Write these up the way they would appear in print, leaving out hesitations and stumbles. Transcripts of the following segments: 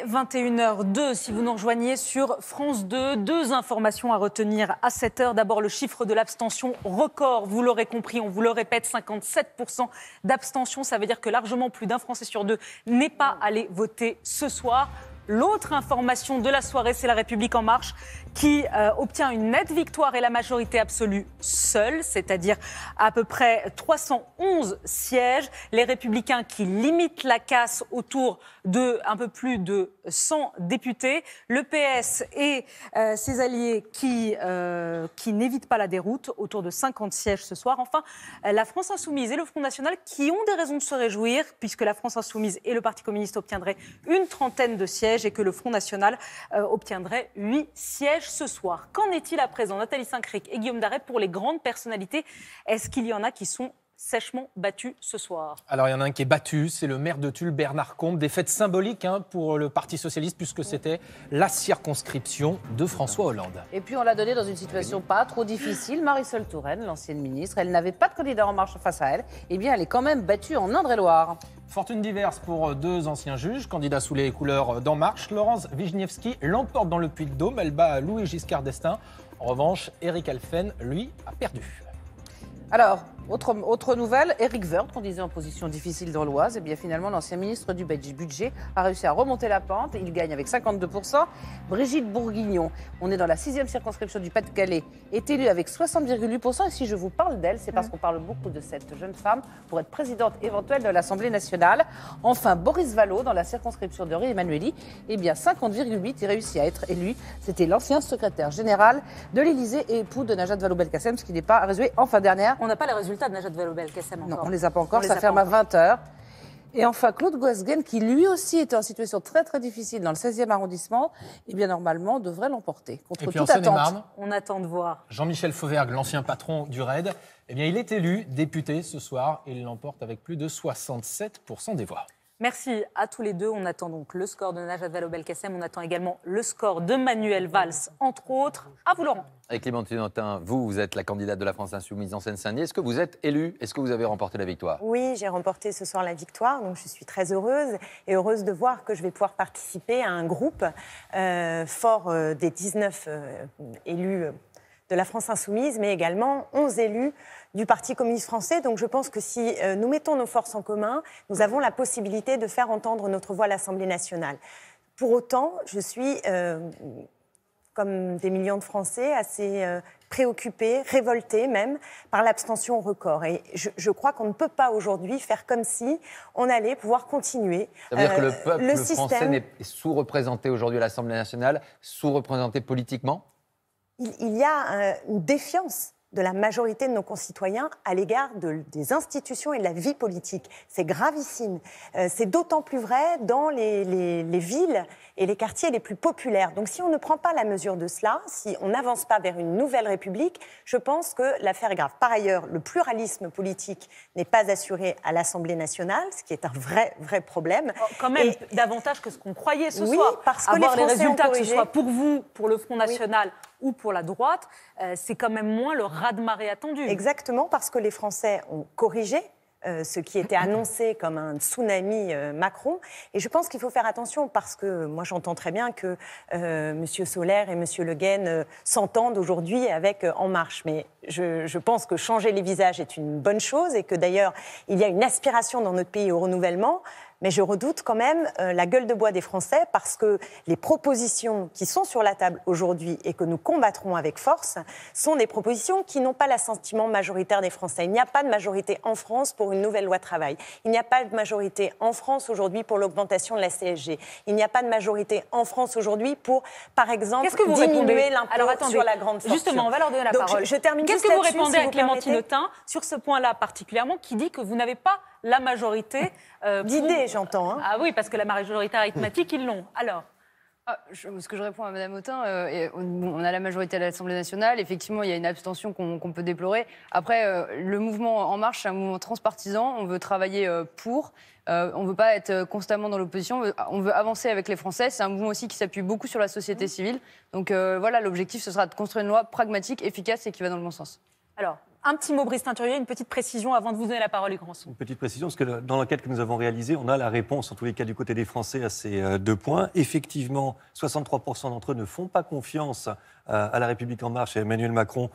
21h02, si vous nous rejoignez sur France 2, deux informations à retenir à cette heure. D'abord, le chiffre de l'abstention record, vous l'aurez compris, on vous le répète, 57% d'abstention. Ça veut dire que largement plus d'un Français sur deux n'est pas allé voter ce soir. L'autre information de la soirée, c'est La République En Marche qui obtient une nette victoire et la majorité absolue seule, c'est-à-dire à peu près 311 sièges. Les Républicains qui limitent la casse autour de un peu plus de 100 députés. Le PS et ses alliés qui n'évitent pas la déroute, autour de 50 sièges ce soir. Enfin, la France Insoumise et le Front National qui ont des raisons de se réjouir, puisque la France Insoumise et le Parti communiste obtiendraient une trentaine de sièges et que le Front National obtiendrait 8 sièges ce soir. Qu'en est-il à présent, Nathalie Saint-Cric et Guillaume Darret, pour les grandes personnalités? Est-ce qu'il y en a qui sont sèchement battus ce soir? Alors il y en a un qui est battu, c'est le maire de Tulle, Bernard Combe. Défaite symbolique pour le Parti Socialiste, puisque c'était la circonscription de François Hollande. Et puis on l'a donné dans une situation pas trop difficile. Marisol Touraine, l'ancienne ministre, elle n'avait pas de candidat En Marche face à elle. Eh bien, elle est quand même battue en Indre-et-Loire. Fortune diverse pour deux anciens juges, candidats sous les couleurs d'En Marche. Laurence Wisniewski l'emporte dans le Puy-de-Dôme. Elle bat Louis Giscard d'Estaing. En revanche, Éric Alphen, lui, a perdu. Alors, autre nouvelle, Éric Woerth, qu'on disait en position difficile dans l'Oise, eh bien finalement l'ancien ministre du Budget a réussi à remonter la pente. Il gagne avec 52%. Brigitte Bourguignon, on est dans la 6e circonscription du Pas-de-Calais, est élue avec 60,8%. Et si je vous parle d'elle, c'est parce qu'on parle beaucoup de cette jeune femme pour être présidente éventuelle de l'Assemblée nationale. Enfin, Boris Vallaud, dans la circonscription de Rie-Emmanuelli, eh bien 50,8%, il réussit à être élu. C'était l'ancien secrétaire général de l'Élysée et époux de Najat Vallaud-Belkacem, ce qui n'est pas résumé en fin dernière. On n'a pas les résultats de Najat Vallaud-Belkacem encore. Non, on ne les a pas encore, ça ferme à 20h. Et enfin, Claude Goasguen, qui lui aussi était en situation très très difficile dans le 16e arrondissement, eh bien normalement devrait l'emporter. Contre toute attente. On attend de voir. Jean-Michel Fauvergue, l'ancien patron du RAID, eh bien il est élu député ce soir et il l'emporte avec plus de 67% des voix. Merci à tous les deux. On attend donc le score de Najat Vallaud-Belkacem. On attend également le score de Manuel Valls, entre autres. À vous, Laurent. Et Clémentine Autain, vous êtes la candidate de la France Insoumise en Seine-Saint-Denis. Est-ce que vous êtes élue? Est-ce que vous avez remporté la victoire? Oui, j'ai remporté ce soir la victoire, donc je suis très heureuse et heureuse de voir que je vais pouvoir participer à un groupe fort des 19 élus de la France Insoumise, mais également 11 élus du Parti communiste français. Donc je pense que si nous mettons nos forces en commun, nous avons la possibilité de faire entendre notre voix à l'Assemblée nationale. Pour autant, je suis, comme des millions de Français, assez préoccupés, révoltés même, par l'abstention record. Et je crois qu'on ne peut pas aujourd'hui faire comme si on allait pouvoir continuer. Ça veut dire que le peuple français est sous-représenté aujourd'hui à l'Assemblée nationale, sous-représenté politiquement? Il y a une défiance de la majorité de nos concitoyens à l'égard des institutions et de la vie politique. C'est gravissime. C'est d'autant plus vrai dans les villes et les quartiers les plus populaires. Donc si on ne prend pas la mesure de cela, si on n'avance pas vers une nouvelle République, je pense que l'affaire est grave. Par ailleurs, le pluralisme politique n'est pas assuré à l'Assemblée nationale, ce qui est un vrai problème. Quand même, davantage que ce qu'on croyait ce oui, soir. Parce que avoir les Français les résultats, ont corrigé. que ce soit pour vous, pour le Front National ou pour la droite, c'est quand même moins le raz-de-marée attendu. Exactement, parce que les Français ont corrigé ce qui était annoncé comme un tsunami Macron. Et je pense qu'il faut faire attention parce que moi j'entends très bien que M. Solaire et M. Le Guen s'entendent aujourd'hui avec En Marche. Mais je pense que changer les visages est une bonne chose et que d'ailleurs il y a une aspiration dans notre pays au renouvellement. Mais je redoute quand même la gueule de bois des Français parce que les propositions qui sont sur la table aujourd'hui et que nous combattrons avec force sont des propositions qui n'ont pas l'assentiment majoritaire des Français. Il n'y a pas de majorité en France pour une nouvelle loi travail. Il n'y a pas de majorité en France aujourd'hui pour l'augmentation de la CSG. Il n'y a pas de majorité en France aujourd'hui pour, par exemple, diminuer l'impôt sur la grande fortune. Justement, on va leur donner la parole. Je termine. Qu'est-ce que vous répondez à Clémentine Autain sur ce point-là particulièrement, qui dit que vous n'avez pas la majorité d'idées, j'entends. Hein. Ah oui, parce que la majorité arithmétique, ils l'ont. Alors ce que je réponds à Mme Autain, on a la majorité à l'Assemblée nationale. Effectivement, il y a une abstention qu'on peut déplorer. Après, le mouvement En Marche, c'est un mouvement transpartisan. On veut travailler pour. On ne veut pas être constamment dans l'opposition. On veut avancer avec les Français. C'est un mouvement aussi qui s'appuie beaucoup sur la société civile. Donc voilà, l'objectif, ce sera de construire une loi pragmatique, efficace et qui va dans le bon sens. Alors, Un petit mot, Brice Teinturier, une petite précision avant de vous donner la parole, Hugues Rançon. Une petite précision, parce que dans l'enquête que nous avons réalisée, on a la réponse, en tous les cas du côté des Français, à ces 2 points. Effectivement, 63% d'entre eux ne font pas confiance à la République En Marche et à Emmanuel Macron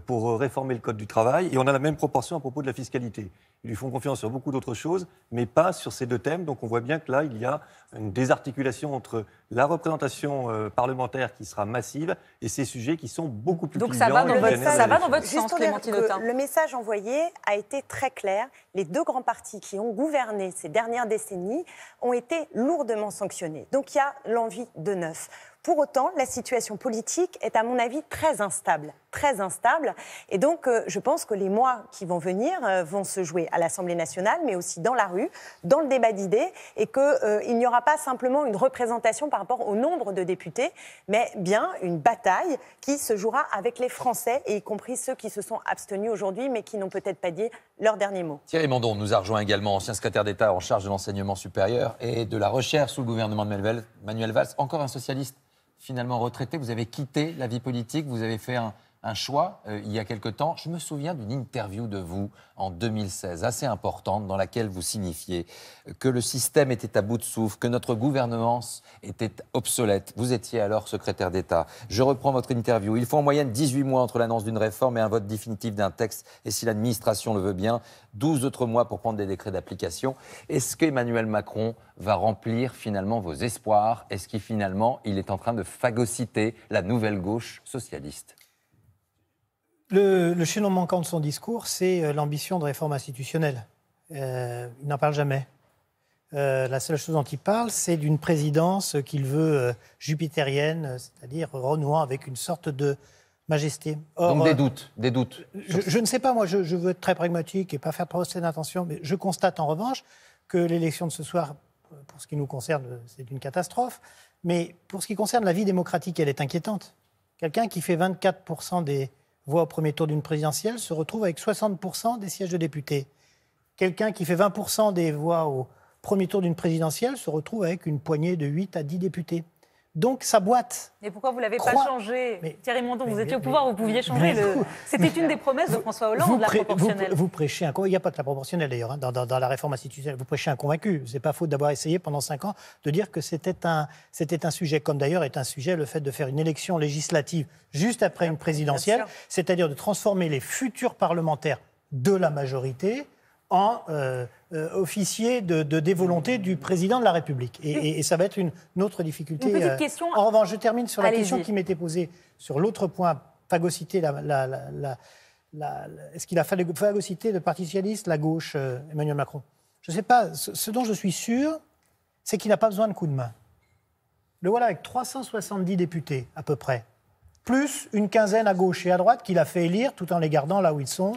pour réformer le Code du travail. Et on a la même proportion à propos de la fiscalité. Ils lui font confiance sur beaucoup d'autres choses, mais pas sur ces 2 thèmes. Donc on voit bien que là, il y a une désarticulation entre la représentation parlementaire qui sera massive et ces sujets qui sont beaucoup plus Donc clivants. ça va dans votre Juste sens, pour dire Clémentine que Autain. le message envoyé a été très clair. Les 2 grands partis qui ont gouverné ces dernières décennies ont été lourdement sanctionnés. Donc il y a l'envie de neuf. Pour autant, la situation politique est, à mon avis, très instable. Très instable. Et donc, je pense que les mois qui vont venir vont se jouer à l'Assemblée nationale, mais aussi dans la rue, dans le débat d'idées, et qu'il n'y aura pas simplement une représentation par rapport au nombre de députés, mais bien une bataille qui se jouera avec les Français, et y compris ceux qui se sont abstenus aujourd'hui, mais qui n'ont peut-être pas dit leur dernier mot. Thierry Mandon nous a rejoint également, ancien secrétaire d'État en charge de l'enseignement supérieur et de la recherche sous le gouvernement de Manuel Valls. Encore un socialiste finalement retraité, vous avez quitté la vie politique, vous avez fait un choix il y a quelque temps. Je me souviens d'une interview de vous en 2016, assez importante, dans laquelle vous signifiez que le système était à bout de souffle, que notre gouvernance était obsolète. Vous étiez alors secrétaire d'État. Je reprends votre interview. Il faut en moyenne 18 mois entre l'annonce d'une réforme et un vote définitif d'un texte, et si l'administration le veut bien, 12 autres mois pour prendre des décrets d'application. Est-ce qu'Emmanuel Macron va remplir finalement vos espoirs? Est-ce qu'il finalement, il est en train de phagocyter la nouvelle gauche socialiste? Le chaînon manquant de son discours, c'est l'ambition de réforme institutionnelle. Il n'en parle jamais. La seule chose dont il parle, c'est d'une présidence qu'il veut jupitérienne, c'est-à-dire renouant avec une sorte de majesté. Or, donc des doutes. Je ne sais pas, moi, je veux être très pragmatique et pas faire procès d'intention, mais je constate en revanche que l'élection de ce soir, pour ce qui nous concerne, c'est une catastrophe, mais pour ce qui concerne la vie démocratique, elle est inquiétante. Quelqu'un qui fait 24% des voix au premier tour d'une présidentielle se retrouve avec 60% des sièges de députés. Quelqu'un qui fait 20% des voix au premier tour d'une présidentielle se retrouve avec une poignée de 8 à 10 députés. Donc ça boite. Et pourquoi vous ne l'avez pas changé? Thierry Mandon, vous étiez au pouvoir, vous pouviez changer. C'était une des promesses de François Hollande, la proportionnelle. Vous prêchez un convaincu. Il n'y a pas que la proportionnelle d'ailleurs, hein, dans la réforme institutionnelle. Vous prêchez un convaincu. Ce n'est pas faute d'avoir essayé pendant 5 ans de dire que c'était un sujet, comme d'ailleurs est un sujet le fait de faire une élection législative juste après une présidentielle, c'est-à-dire de transformer les futurs parlementaires de la majorité en officier des volontés du président de la République. Et ça va être une autre difficulté. Une petite question. En revanche, je termine sur la question qui m'était posée sur l'autre point, phagocyter est-ce qu'il a phagocyté le Parti socialiste, la gauche, Emmanuel Macron? Je ne sais pas. Ce dont je suis sûr, c'est qu'il n'a pas besoin de coup de main. Le voilà avec 370 députés, à peu près, plus une quinzaine à gauche et à droite qu'il a fait élire tout en les gardant là où ils sont,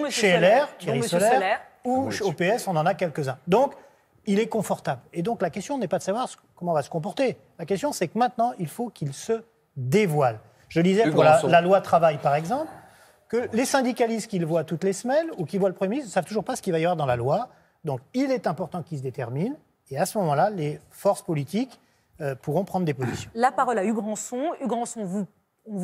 chez LR, Thierry Solaire, ou au PS, on en a quelques-uns. Donc, il est confortable. Et donc, la question n'est pas de savoir comment on va se comporter. La question, c'est que maintenant, il faut qu'il se dévoile. Je disais pour la loi travail, par exemple, que les syndicalistes qui le voient toutes les semaines ou qui voient le Premier ministre ne savent toujours pas ce qu'il va y avoir dans la loi. Donc, il est important qu'ils se déterminent. Et à ce moment-là, les forces politiques pourront prendre des positions. La parole à Hugues Rançon. Hugues Rançon, on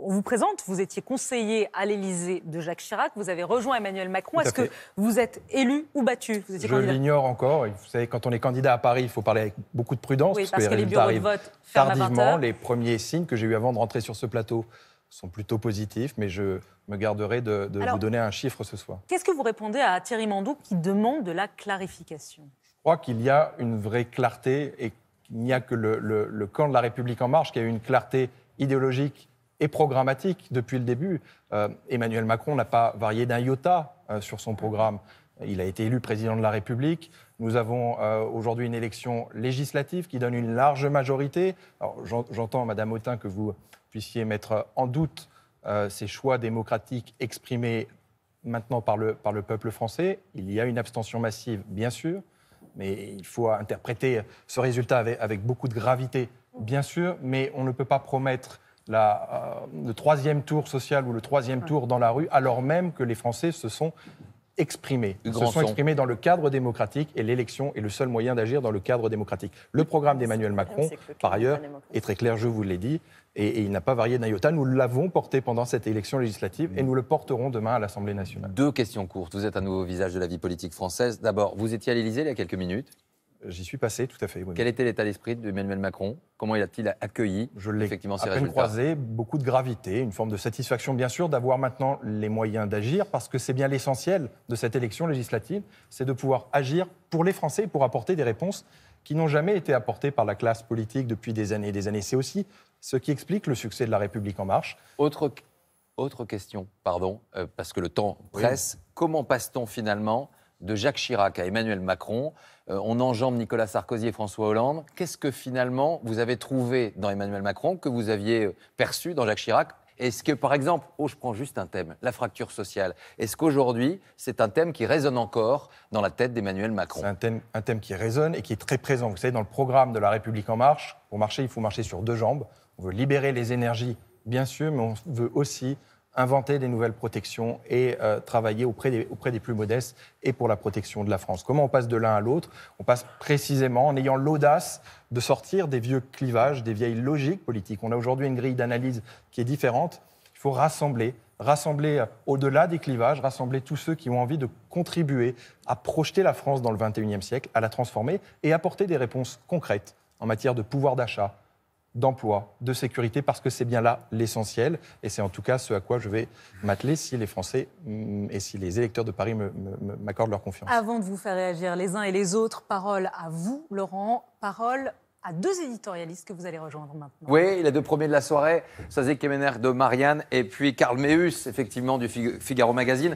vous présente, vous étiez conseiller à l'Élysée de Jacques Chirac, vous avez rejoint Emmanuel Macron. Est-ce que vous êtes élu ou battu? Vous étiez candidat? l'ignore encore. Vous savez, quand on est candidat à Paris, il faut parler avec beaucoup de prudence. Oui, parce que les résultats bureaux de vote ferment à tardivement. 20h. Les premiers signes que j'ai eu avant de rentrer sur ce plateau sont plutôt positifs, mais je me garderai de vous donner un chiffre ce soir. Qu'est-ce que vous répondez à Thierry Mandon qui demande de la clarification? Je crois qu'il y a une vraie clarté et qu'il n'y a que le camp de la République En Marche qui a eu une clarté idéologique et programmatique depuis le début. Emmanuel Macron n'a pas varié d'un iota sur son programme. Il a été élu président de la République. Nous avons aujourd'hui une élection législative qui donne une large majorité. Alors, j'entends, Madame Autain, que vous puissiez mettre en doute ces choix démocratiques exprimés maintenant par le peuple français. Il y a une abstention massive, bien sûr, mais il faut interpréter ce résultat avec beaucoup de gravité, bien sûr, mais on ne peut pas promettre le troisième tour social ou le troisième tour dans la rue, alors même que les Français se sont exprimés. Du Ils se grand sont son. exprimés dans le cadre démocratique et l'élection est le seul moyen d'agir dans le cadre démocratique. Le programme d'Emmanuel Macron, par ailleurs, est très clair, je vous l'ai dit, et il n'a pas varié d'un iota. Nous l'avons porté pendant cette élection législative et nous le porterons demain à l'Assemblée nationale. 2 questions courtes. Vous êtes un nouveau visage de la vie politique française. D'abord, vous étiez à l'Élysée il y a quelques minutes. J'y suis passé, tout à fait. Oui. Quel était l'état d'esprit d'Emmanuel Macron? Comment a-t-il accueilli Je l'ai effectivement ces à peine résultats? croisé, beaucoup de gravité, une forme de satisfaction bien sûr d'avoir maintenant les moyens d'agir, parce que c'est bien l'essentiel de cette élection législative, c'est de pouvoir agir pour les Français et pour apporter des réponses qui n'ont jamais été apportées par la classe politique depuis des années et des années. C'est aussi ce qui explique le succès de La République En Marche. Autre question, pardon, parce que le temps presse. Comment passe-t-on finalement de Jacques Chirac à Emmanuel Macron? On enjambe Nicolas Sarkozy et François Hollande. Qu'est-ce que finalement vous avez trouvé dans Emmanuel Macron que vous aviez perçu dans Jacques Chirac? Est-ce que, par exemple, je prends juste un thème, la fracture sociale, est-ce qu'aujourd'hui, c'est un thème qui résonne encore dans la tête d'Emmanuel Macron? C'est un thème qui résonne et qui est très présent. Vous savez, dans le programme de La République En Marche, pour marcher, il faut marcher sur 2 jambes. On veut libérer les énergies, bien sûr, mais on veut aussi inventer des nouvelles protections et travailler auprès des plus modestes et pour la protection de la France. Comment on passe de l'un à l'autre? On passe précisément en ayant l'audace de sortir des vieux clivages, des vieilles logiques politiques. On a aujourd'hui une grille d'analyse qui est différente. Il faut rassembler au-delà des clivages, rassembler tous ceux qui ont envie de contribuer à projeter la France dans le XXIe siècle, à la transformer et apporter des réponses concrètes en matière de pouvoir d'achat, d'emploi, de sécurité, parce que c'est bien là l'essentiel. Et c'est en tout cas ce à quoi je vais m'atteler si les Français et si les électeurs de Paris m'accordent leur confiance. Avant de vous faire réagir les uns et les autres, parole à vous, Laurent, parole à 2 éditorialistes que vous allez rejoindre maintenant. Oui, les 2 premiers de la soirée, Soazé Kemener de Marianne et puis Karl Meus, effectivement, du Figaro Magazine.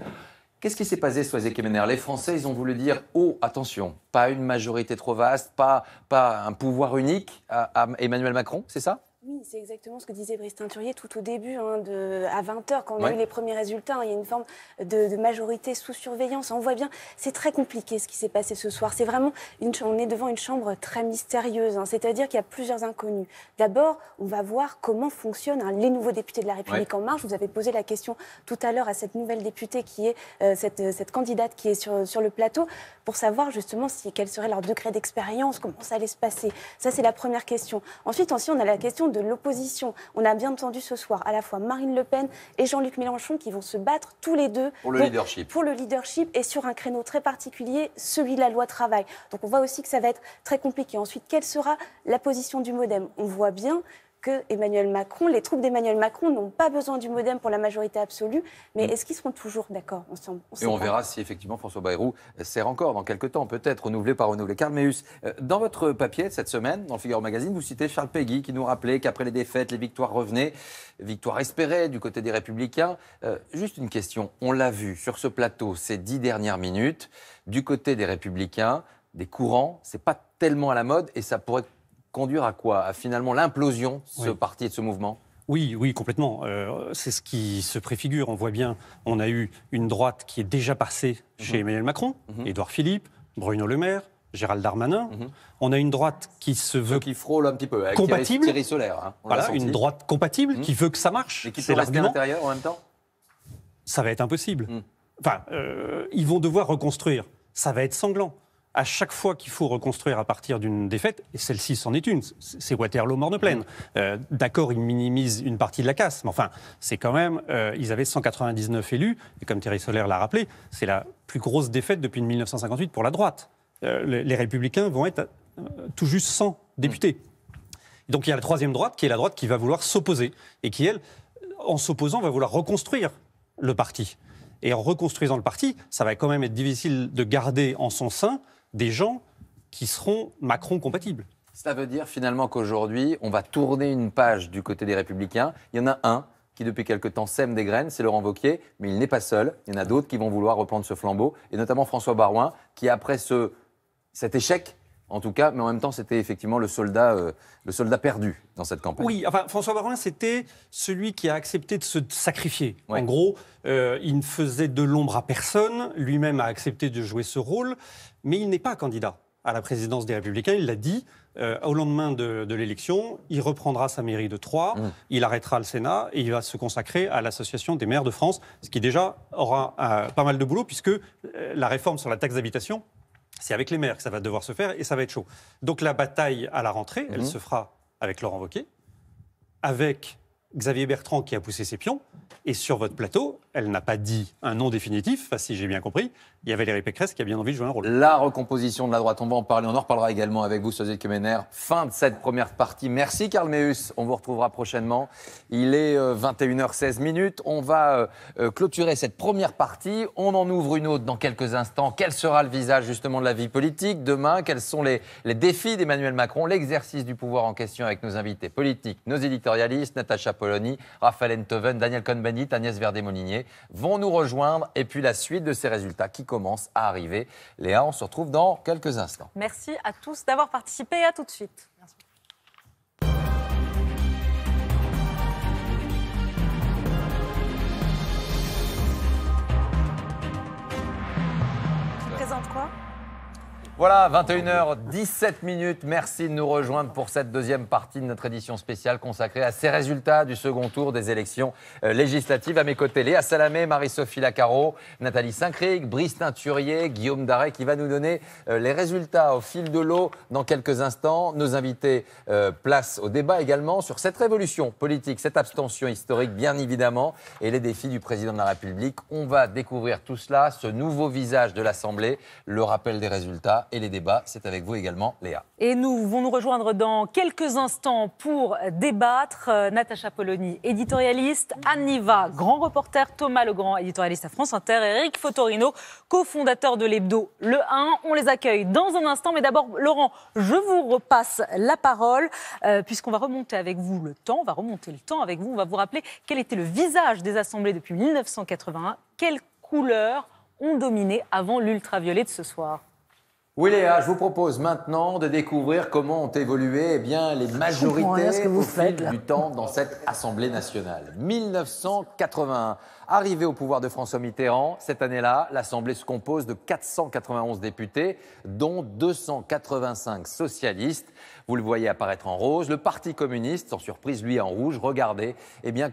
Qu'est-ce qui s'est passé, Soazé Kemener? Les Français, ils ont voulu dire « Oh, attention, pas une majorité trop vaste, pas un pouvoir unique à Emmanuel Macron », c'est ça? Oui, c'est exactement ce que disait Brice Teinturier tout au début, à 20h, quand on a eu les premiers résultats. Il y a une forme de majorité sous surveillance. On voit bien, c'est très compliqué ce qui s'est passé ce soir. C'est vraiment, on est devant une chambre très mystérieuse, c'est-à-dire qu'il y a plusieurs inconnus. D'abord, on va voir comment fonctionnent les nouveaux députés de La République En Marche. Vous avez posé la question tout à l'heure à cette nouvelle députée qui est cette candidate qui est sur le plateau, pour savoir justement quel serait leur degré d'expérience, comment ça allait se passer. Ça, c'est la première question. Ensuite, on a la question de l'opposition. On a bien entendu ce soir à la fois Marine Le Pen et Jean-Luc Mélenchon qui vont se battre tous les deux pour le leadership. Pour le leadership et sur un créneau très particulier, celui de la loi travail. Donc on voit aussi que ça va être très compliqué. Ensuite, quelle sera la position du MoDem? On voit bien que Emmanuel Macron, les troupes d'Emmanuel Macron n'ont pas besoin du MoDem pour la majorité absolue, mais est-ce qu'ils seront toujours d'accord ensemble? Et on verra si effectivement François Bayrou sert encore dans quelques temps, peut-être renouvelé par renouvelé. Karl Meus, dans votre papier de cette semaine, dans le Figaro Magazine, vous citez Charles Péguy qui nous rappelait qu'après les défaites, les victoires revenaient, victoires espérées du côté des Républicains. Juste une question, on l'a vu sur ce plateau ces 10 dernières minutes, du côté des Républicains, des courants, c'est pas tellement à la mode et ça pourrait conduire à quoi? À finalement l'implosion de ce parti et de ce mouvement? Oui, complètement. C'est ce qui se préfigure. On voit bien, on a eu une droite qui est déjà passée chez Emmanuel Macron, Édouard Philippe, Bruno Le Maire, Gérald Darmanin. On a une droite qui se veut qui frôle un petit peu avec compatible. Thierry Solaire. Voilà, une droite compatible qui veut que ça marche. Et qui peut rester à l'intérieur en même temps? Ça va être impossible. Enfin, ils vont devoir reconstruire. Ça va être sanglant. À chaque fois qu'il faut reconstruire à partir d'une défaite, et celle-ci c'en est une, c'est Waterloo morne pleine. D'accord, ils minimisent une partie de la casse, mais enfin, c'est quand même, ils avaient 199 élus, et comme Thierry Solaire l'a rappelé, c'est la plus grosse défaite depuis 1958 pour la droite. Les Républicains vont être tout juste 100 députés. Donc il y a la troisième droite, qui est la droite qui va vouloir s'opposer, et qui, elle, en s'opposant, va vouloir reconstruire le parti. Et en reconstruisant le parti, ça va quand même être difficile de garder en son sein des gens qui seront Macron-compatibles. Cela veut dire finalement qu'aujourd'hui, on va tourner une page du côté des Républicains. Il y en a un qui, depuis quelque temps, sème des graines, c'est Laurent Wauquiez, mais il n'est pas seul. Il y en a d'autres qui vont vouloir reprendre ce flambeau, et notamment François Baroin, qui, après cet échec, en tout cas, mais en même temps, c'était effectivement le soldat perdu dans cette campagne. Oui, enfin, François Baroin, c'était celui qui a accepté de se sacrifier. En gros, il ne faisait de l'ombre à personne, lui-même a accepté de jouer ce rôle, mais il n'est pas candidat. à la présidence des Républicains, il l'a dit, au lendemain de l'élection, il reprendra sa mairie de Troyes, il arrêtera le Sénat et il va se consacrer à l'Association des maires de France, ce qui déjà aura pas mal de boulot puisque la réforme sur la taxe d'habitation, c'est avec les maires que ça va devoir se faire et ça va être chaud. Donc la bataille à la rentrée, elle se fera avec Laurent Wauquiez, avec Xavier Bertrand qui a poussé ses pions, et sur votre plateau, elle n'a pas dit un nom définitif, si j'ai bien compris, il y a Valérie Pécresse qui a bien envie de jouer un rôle. La recomposition de la droite, on va en parler, on en reparlera également avec vous, Sophie Kemener. Fin de cette première partie. Merci Karl Meus, on vous retrouvera prochainement. Il est 21h16, on va clôturer cette première partie. On en ouvre une autre dans quelques instants. Quel sera le visage justement de la vie politique demain? Quels sont les défis d'Emmanuel Macron? L'exercice du pouvoir en question avec nos invités politiques, nos éditorialistes, Natacha Polony, Raphaël Enthoven, Daniel Cohn-Bendit, Agnès Verdet-Molinier vont nous rejoindre. Et puis la suite de ces résultats qui commencent à arriver. Léa, on se retrouve dans quelques instants. Merci à tous d'avoir participé et à tout de suite. Merci. Tu présentes quoi ? Voilà, 21h17. Merci de nous rejoindre pour cette deuxième partie de notre édition spéciale consacrée à ces résultats du second tour des élections législatives. À mes côtés, Léa Salamé, Marie-Sophie Lacaro, Nathalie Saint-Cricq, Brice Teinturier, Guillaume Darey qui va nous donner les résultats au fil de l'eau dans quelques instants. Nos invités place au débat également sur cette révolution politique, cette abstention historique bien évidemment et les défis du président de la République. On va découvrir tout cela, ce nouveau visage de l'Assemblée, le rappel des résultats et les débats. C'est avec vous également, Léa. Et nous vont nous rejoindre dans quelques instants pour débattre. Natacha Polony, éditorialiste, Anne Niva, grand reporter, Thomas Legrand, éditorialiste à France Inter, Eric Fotorino, cofondateur de l'hebdo Le 1. On les accueille dans un instant. Mais d'abord, Laurent, je vous repasse la parole puisqu'on va remonter avec vous le temps. On va remonter le temps avec vous. On va vous rappeler quel était le visage des assemblées depuis 1981. Quelles couleurs ont dominé avant l'ultraviolet de ce soir? Oui Léa, je vous propose maintenant de découvrir comment ont évolué les majorités au fil du temps dans cette Assemblée nationale. 1981, arrivé au pouvoir de François Mitterrand, cette année-là, l'Assemblée se compose de 491 députés, dont 285 socialistes. Vous le voyez apparaître en rose. Le Parti communiste, sans surprise, lui en rouge. Regardez,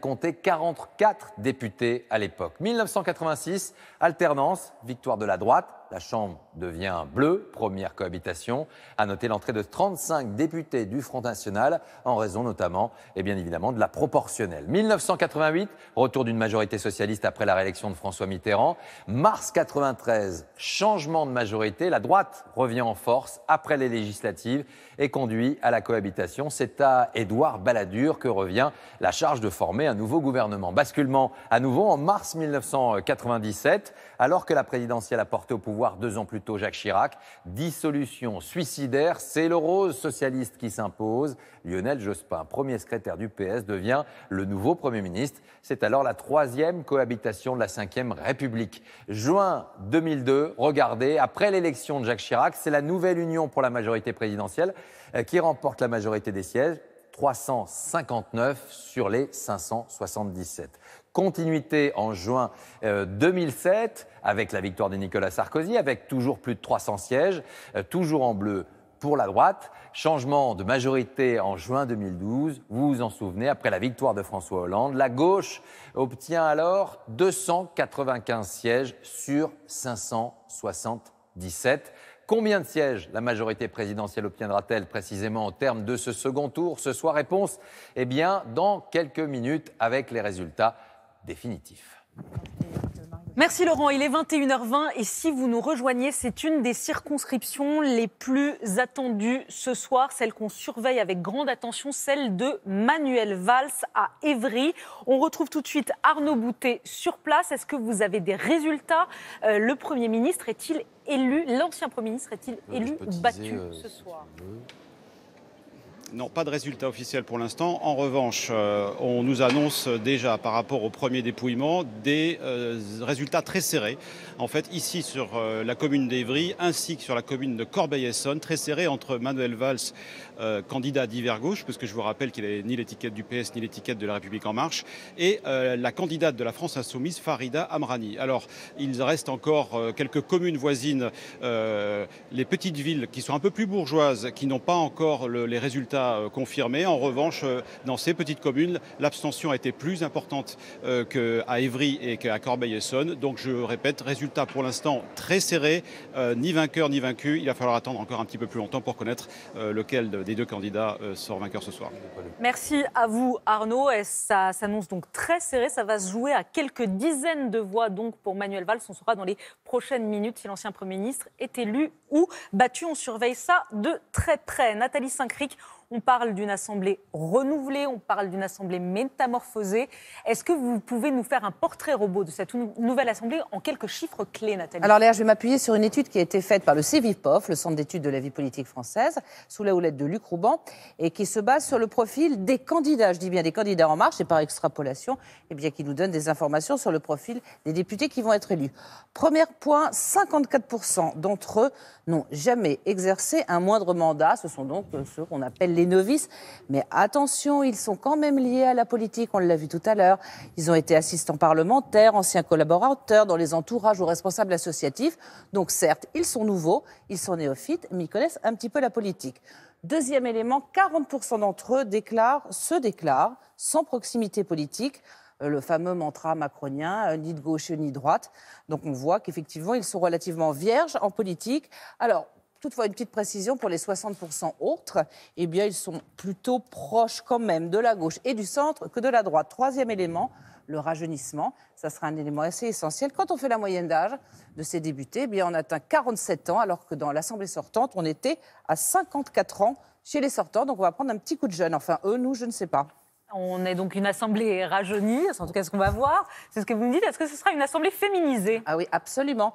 comptait 44 députés à l'époque. 1986, alternance, victoire de la droite. La Chambre devient bleue, première cohabitation. À noter l'entrée de 35 députés du Front National, en raison notamment, et bien évidemment, de la proportionnelle. 1988, retour d'une majorité socialiste après la réélection de François Mitterrand. Mars 93, changement de majorité. La droite revient en force après les législatives et conduit à la cohabitation. C'est à Édouard Balladur que revient la charge de former un nouveau gouvernement. Basculement à nouveau en mars 1997, alors que la présidentielle a porté au pouvoir 2 ans plus tôt Jacques Chirac. Dissolution suicidaire, c'est le rose socialiste qui s'impose. Lionel Jospin, premier secrétaire du PS, devient le nouveau Premier ministre. C'est alors la 3e cohabitation de la 5e République. Juin 2002, regardez, après l'élection de Jacques Chirac, c'est la nouvelle union pour la majorité présidentielle qui remporte la majorité des sièges, 359 sur les 577. Continuité en juin 2007 avec la victoire de Nicolas Sarkozy, avec toujours plus de 300 sièges, toujours en bleu pour la droite. Changement de majorité en juin 2012, vous vous en souvenez, après la victoire de François Hollande. La gauche obtient alors 295 sièges sur 577. Combien de sièges la majorité présidentielle obtiendra-t-elle précisément au terme de ce second tour? Ce soir, réponse, dans quelques minutes avec les résultats définitifs. Merci Laurent, il est 21h20 et si vous nous rejoignez, c'est une des circonscriptions les plus attendues ce soir, celle qu'on surveille avec grande attention, celle de Manuel Valls à Évry. On retrouve tout de suite Arnaud Boutet sur place. Est-ce que vous avez des résultats? Le Premier ministre est-il élu, l'ancien Premier ministre est-il élu ou battu ce soir? Non, pas de résultat officiel pour l'instant. En revanche, on nous annonce déjà par rapport au premier dépouillement des résultats très serrés. En fait, ici sur la commune d'Évry ainsi que sur la commune de Corbeil-Essonnes, très serrés entre Manuel Valls, candidat d'hiver gauche, parce que je vous rappelle qu'il n'avait ni l'étiquette du PS ni l'étiquette de La République En Marche, et la candidate de la France Insoumise, Farida Amrani. Alors, il reste encore quelques communes voisines, les petites villes qui sont un peu plus bourgeoises, qui n'ont pas encore les résultats confirmés. En revanche, dans ces petites communes, l'abstention a été plus importante qu'à Évry et qu'à Corbeil-Essonnes. Donc, je répète, résultat pour l'instant très serré, ni vainqueur ni vaincu. Il va falloir attendre encore un petit peu plus longtemps pour connaître lequel des deux candidats sort vainqueur ce soir. Merci à vous, Arnaud. Et ça s'annonce donc très serré. Ça va se jouer à quelques dizaines de voix donc pour Manuel Valls. On saura dans les prochaines minutes si l'ancien Premier ministre est élu ou battu. On surveille ça de très près. Nathalie Saint-Cric, on parle d'une assemblée renouvelée, on parle d'une assemblée métamorphosée. Est-ce que vous pouvez nous faire un portrait robot de cette nouvelle assemblée en quelques chiffres clés, Nathalie? Alors Léa, je vais m'appuyer sur une étude qui a été faite par le CEVIPOF, le Centre d'études de la vie politique française, sous la houlette de Luc Rouban, et qui se base sur le profil des candidats. Je dis bien des candidats En Marche, et par extrapolation, et bien qui nous donne des informations sur le profil des députés qui vont être élus. Premier point, 54% d'entre eux n'ont jamais exercé un moindre mandat. Ce sont donc ceux qu'on appelle les novices. Mais attention, ils sont quand même liés à la politique, on l'a vu tout à l'heure. Ils ont été assistants parlementaires, anciens collaborateurs dans les entourages ou responsables associatifs. Donc certes, ils sont nouveaux, ils sont néophytes, mais ils connaissent un petit peu la politique. Deuxième élément, 40% d'entre eux se déclarent sans proximité politique. Le fameux mantra macronien, ni de gauche ni de droite. Donc on voit qu'effectivement, ils sont relativement vierges en politique. Alors, toutefois, une petite précision pour les 60% autres, eh bien, ils sont plutôt proches quand même de la gauche et du centre que de la droite. Troisième élément, le rajeunissement. Ça sera un élément assez essentiel. Quand on fait la moyenne d'âge de ces députés, eh bien, on atteint 47 ans, alors que dans l'Assemblée sortante, on était à 54 ans chez les sortants. Donc on va prendre un petit coup de jeune. Enfin, eux, nous, je ne sais pas. On est donc une assemblée rajeunie, c'est en tout cas ce qu'on va voir. C'est ce que vous me dites. Est-ce que ce sera une assemblée féminisée? Ah oui, absolument.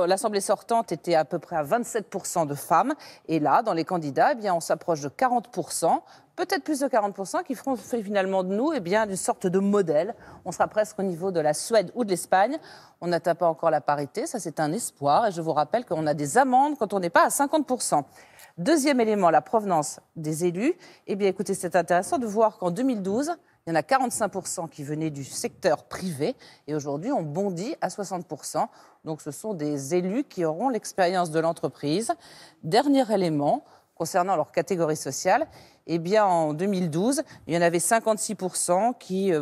L'assemblée sortante était à peu près à 27% de femmes. Et là, dans les candidats, eh bien, on s'approche de 40%. Peut-être plus de 40% qui feront finalement de nous une sorte de modèle. On sera presque au niveau de la Suède ou de l'Espagne. On n'atteint pas encore la parité, ça c'est un espoir. Et je vous rappelle qu'on a des amendes quand on n'est pas à 50%. Deuxième élément, la provenance des élus. Eh bien, écoutez, c'est intéressant de voir qu'en 2012, il y en a 45% qui venaient du secteur privé. Et aujourd'hui, on bondit à 60%. Donc, ce sont des élus qui auront l'expérience de l'entreprise. Dernier élément, concernant leur catégorie sociale, eh bien, en 2012, il y en avait 56% qui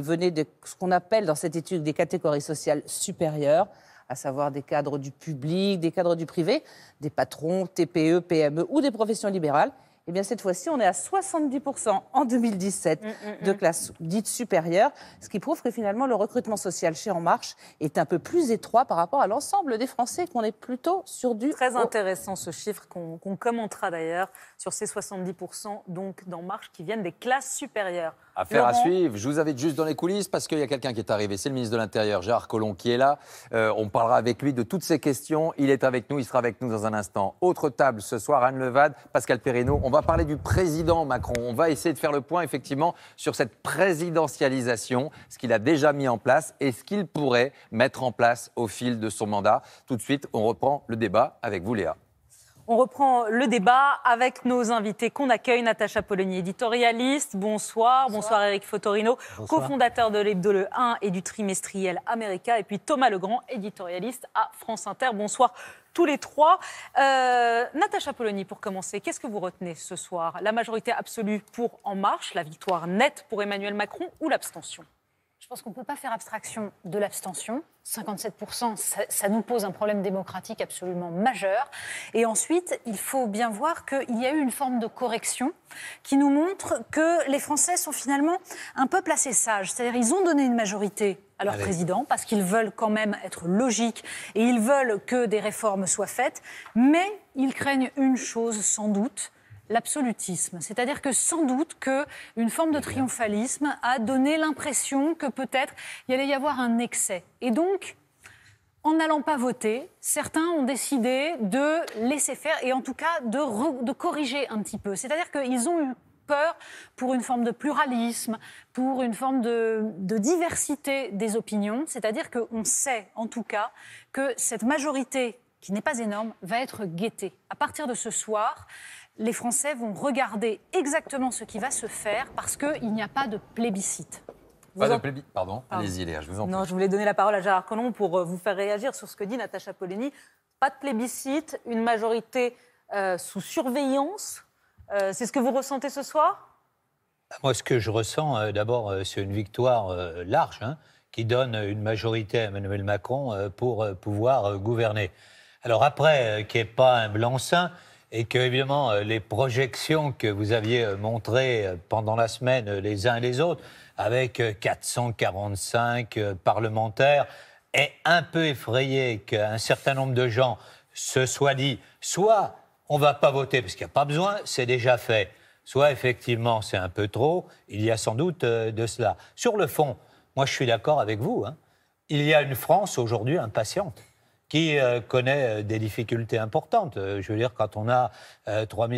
venaient de ce qu'on appelle dans cette étude des catégories sociales supérieures, à savoir des cadres du public, des cadres du privé, des patrons, TPE, PME ou des professions libérales. Eh bien, cette fois-ci, on est à 70% en 2017 de classe dite supérieure, ce qui prouve que finalement, le recrutement social chez En Marche est un peu plus étroit par rapport à l'ensemble des Français, qu'on est plutôt sur du... Très intéressant ce chiffre qu'on commentera d'ailleurs sur ces 70% donc d'En Marche qui viennent des classes supérieures. Affaire à suivre. Je vous invite juste dans les coulisses parce qu'il y a quelqu'un qui est arrivé. C'est le ministre de l'Intérieur, Gérard Collomb, qui est là. On parlera avec lui de toutes ces questions. Il est avec nous, il sera avec nous dans un instant. Autre table ce soir, Anne Levade, Pascal Perrineau. On va parler du président Macron. On va essayer de faire le point effectivement sur cette présidentialisation, ce qu'il a déjà mis en place et ce qu'il pourrait mettre en place au fil de son mandat. Tout de suite, on reprend le débat avec vous, Léa. On reprend le débat avec nos invités qu'on accueille. Natacha Polony, éditorialiste. Bonsoir. Bonsoir Éric Fotorino, cofondateur de l'Hebdo Le 1 et du trimestriel America. Et puis Thomas Legrand, éditorialiste à France Inter. Bonsoir tous les trois. Natacha Polony, pour commencer, qu'est-ce que vous retenez ce soir? La majorité absolue pour En Marche, la victoire nette pour Emmanuel Macron ou l'abstention? Je pense qu'on ne peut pas faire abstraction de l'abstention. 57%, ça nous pose un problème démocratique absolument majeur. Et ensuite, il faut bien voir qu'il y a eu une forme de correction qui nous montre que les Français sont finalement un peuple assez sage. C'est-à-dire qu'ils ont donné une majorité à leur président parce qu'ils veulent quand même être logiques et ils veulent que des réformes soient faites. Mais ils craignent une chose sans doute, l'absolutisme. C'est-à-dire que sans doute qu'une forme de triomphalisme a donné l'impression que peut-être il allait y avoir un excès. Et donc, En n'allant pas voter, certains ont décidé de laisser faire et en tout cas de corriger un petit peu. C'est-à-dire qu'ils ont eu peur pour une forme de pluralisme, pour une forme de diversité des opinions. C'est-à-dire qu'on sait en tout cas que cette majorité, qui n'est pas énorme, va être guettée. À partir de ce soir, les Français vont regarder exactement ce qui va se faire parce qu'il n'y a pas de plébiscite. Pardon, allez-y Léa, je vous en prie. Non, je voulais donner la parole à Gérard Collomb pour vous faire réagir sur ce que dit Natacha Polony. Pas de plébiscite, une majorité sous surveillance. C'est ce que vous ressentez ce soir ? Moi, ce que je ressens, d'abord, c'est une victoire large, qui donne une majorité à Emmanuel Macron pour pouvoir gouverner. Alors après, qu'il n'y ait pas un blanc-seing, et que, évidemment, les projections que vous aviez montrées pendant la semaine, les uns et les autres, avec 445 parlementaires, est un peu effrayé qu'un certain nombre de gens se soient dit, soit on ne va pas voter parce qu'il n'y a pas besoin, c'est déjà fait, soit effectivement c'est un peu trop, il y a sans doute de cela. Sur le fond, moi je suis d'accord avec vous, il y a une France aujourd'hui impatiente, qui connaît des difficultés importantes. Je veux dire, quand on a 3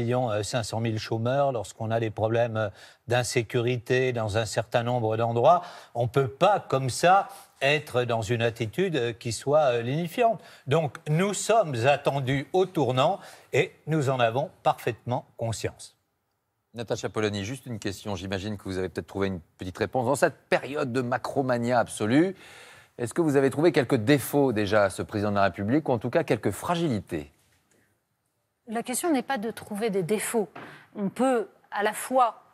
500 000 chômeurs, lorsqu'on a des problèmes d'insécurité dans un certain nombre d'endroits, on ne peut pas, comme ça, être dans une attitude qui soit lénifiante. Donc, nous sommes attendus au tournant et nous en avons parfaitement conscience. Natacha Polony, juste une question. J'imagine que vous avez peut-être trouvé une petite réponse. Dans cette période de macromania absolue, est-ce que vous avez trouvé quelques défauts déjà à ce président de la République, ou en tout cas quelques fragilités ? La question n'est pas de trouver des défauts. On peut à la fois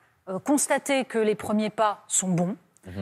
constater que les premiers pas sont bons,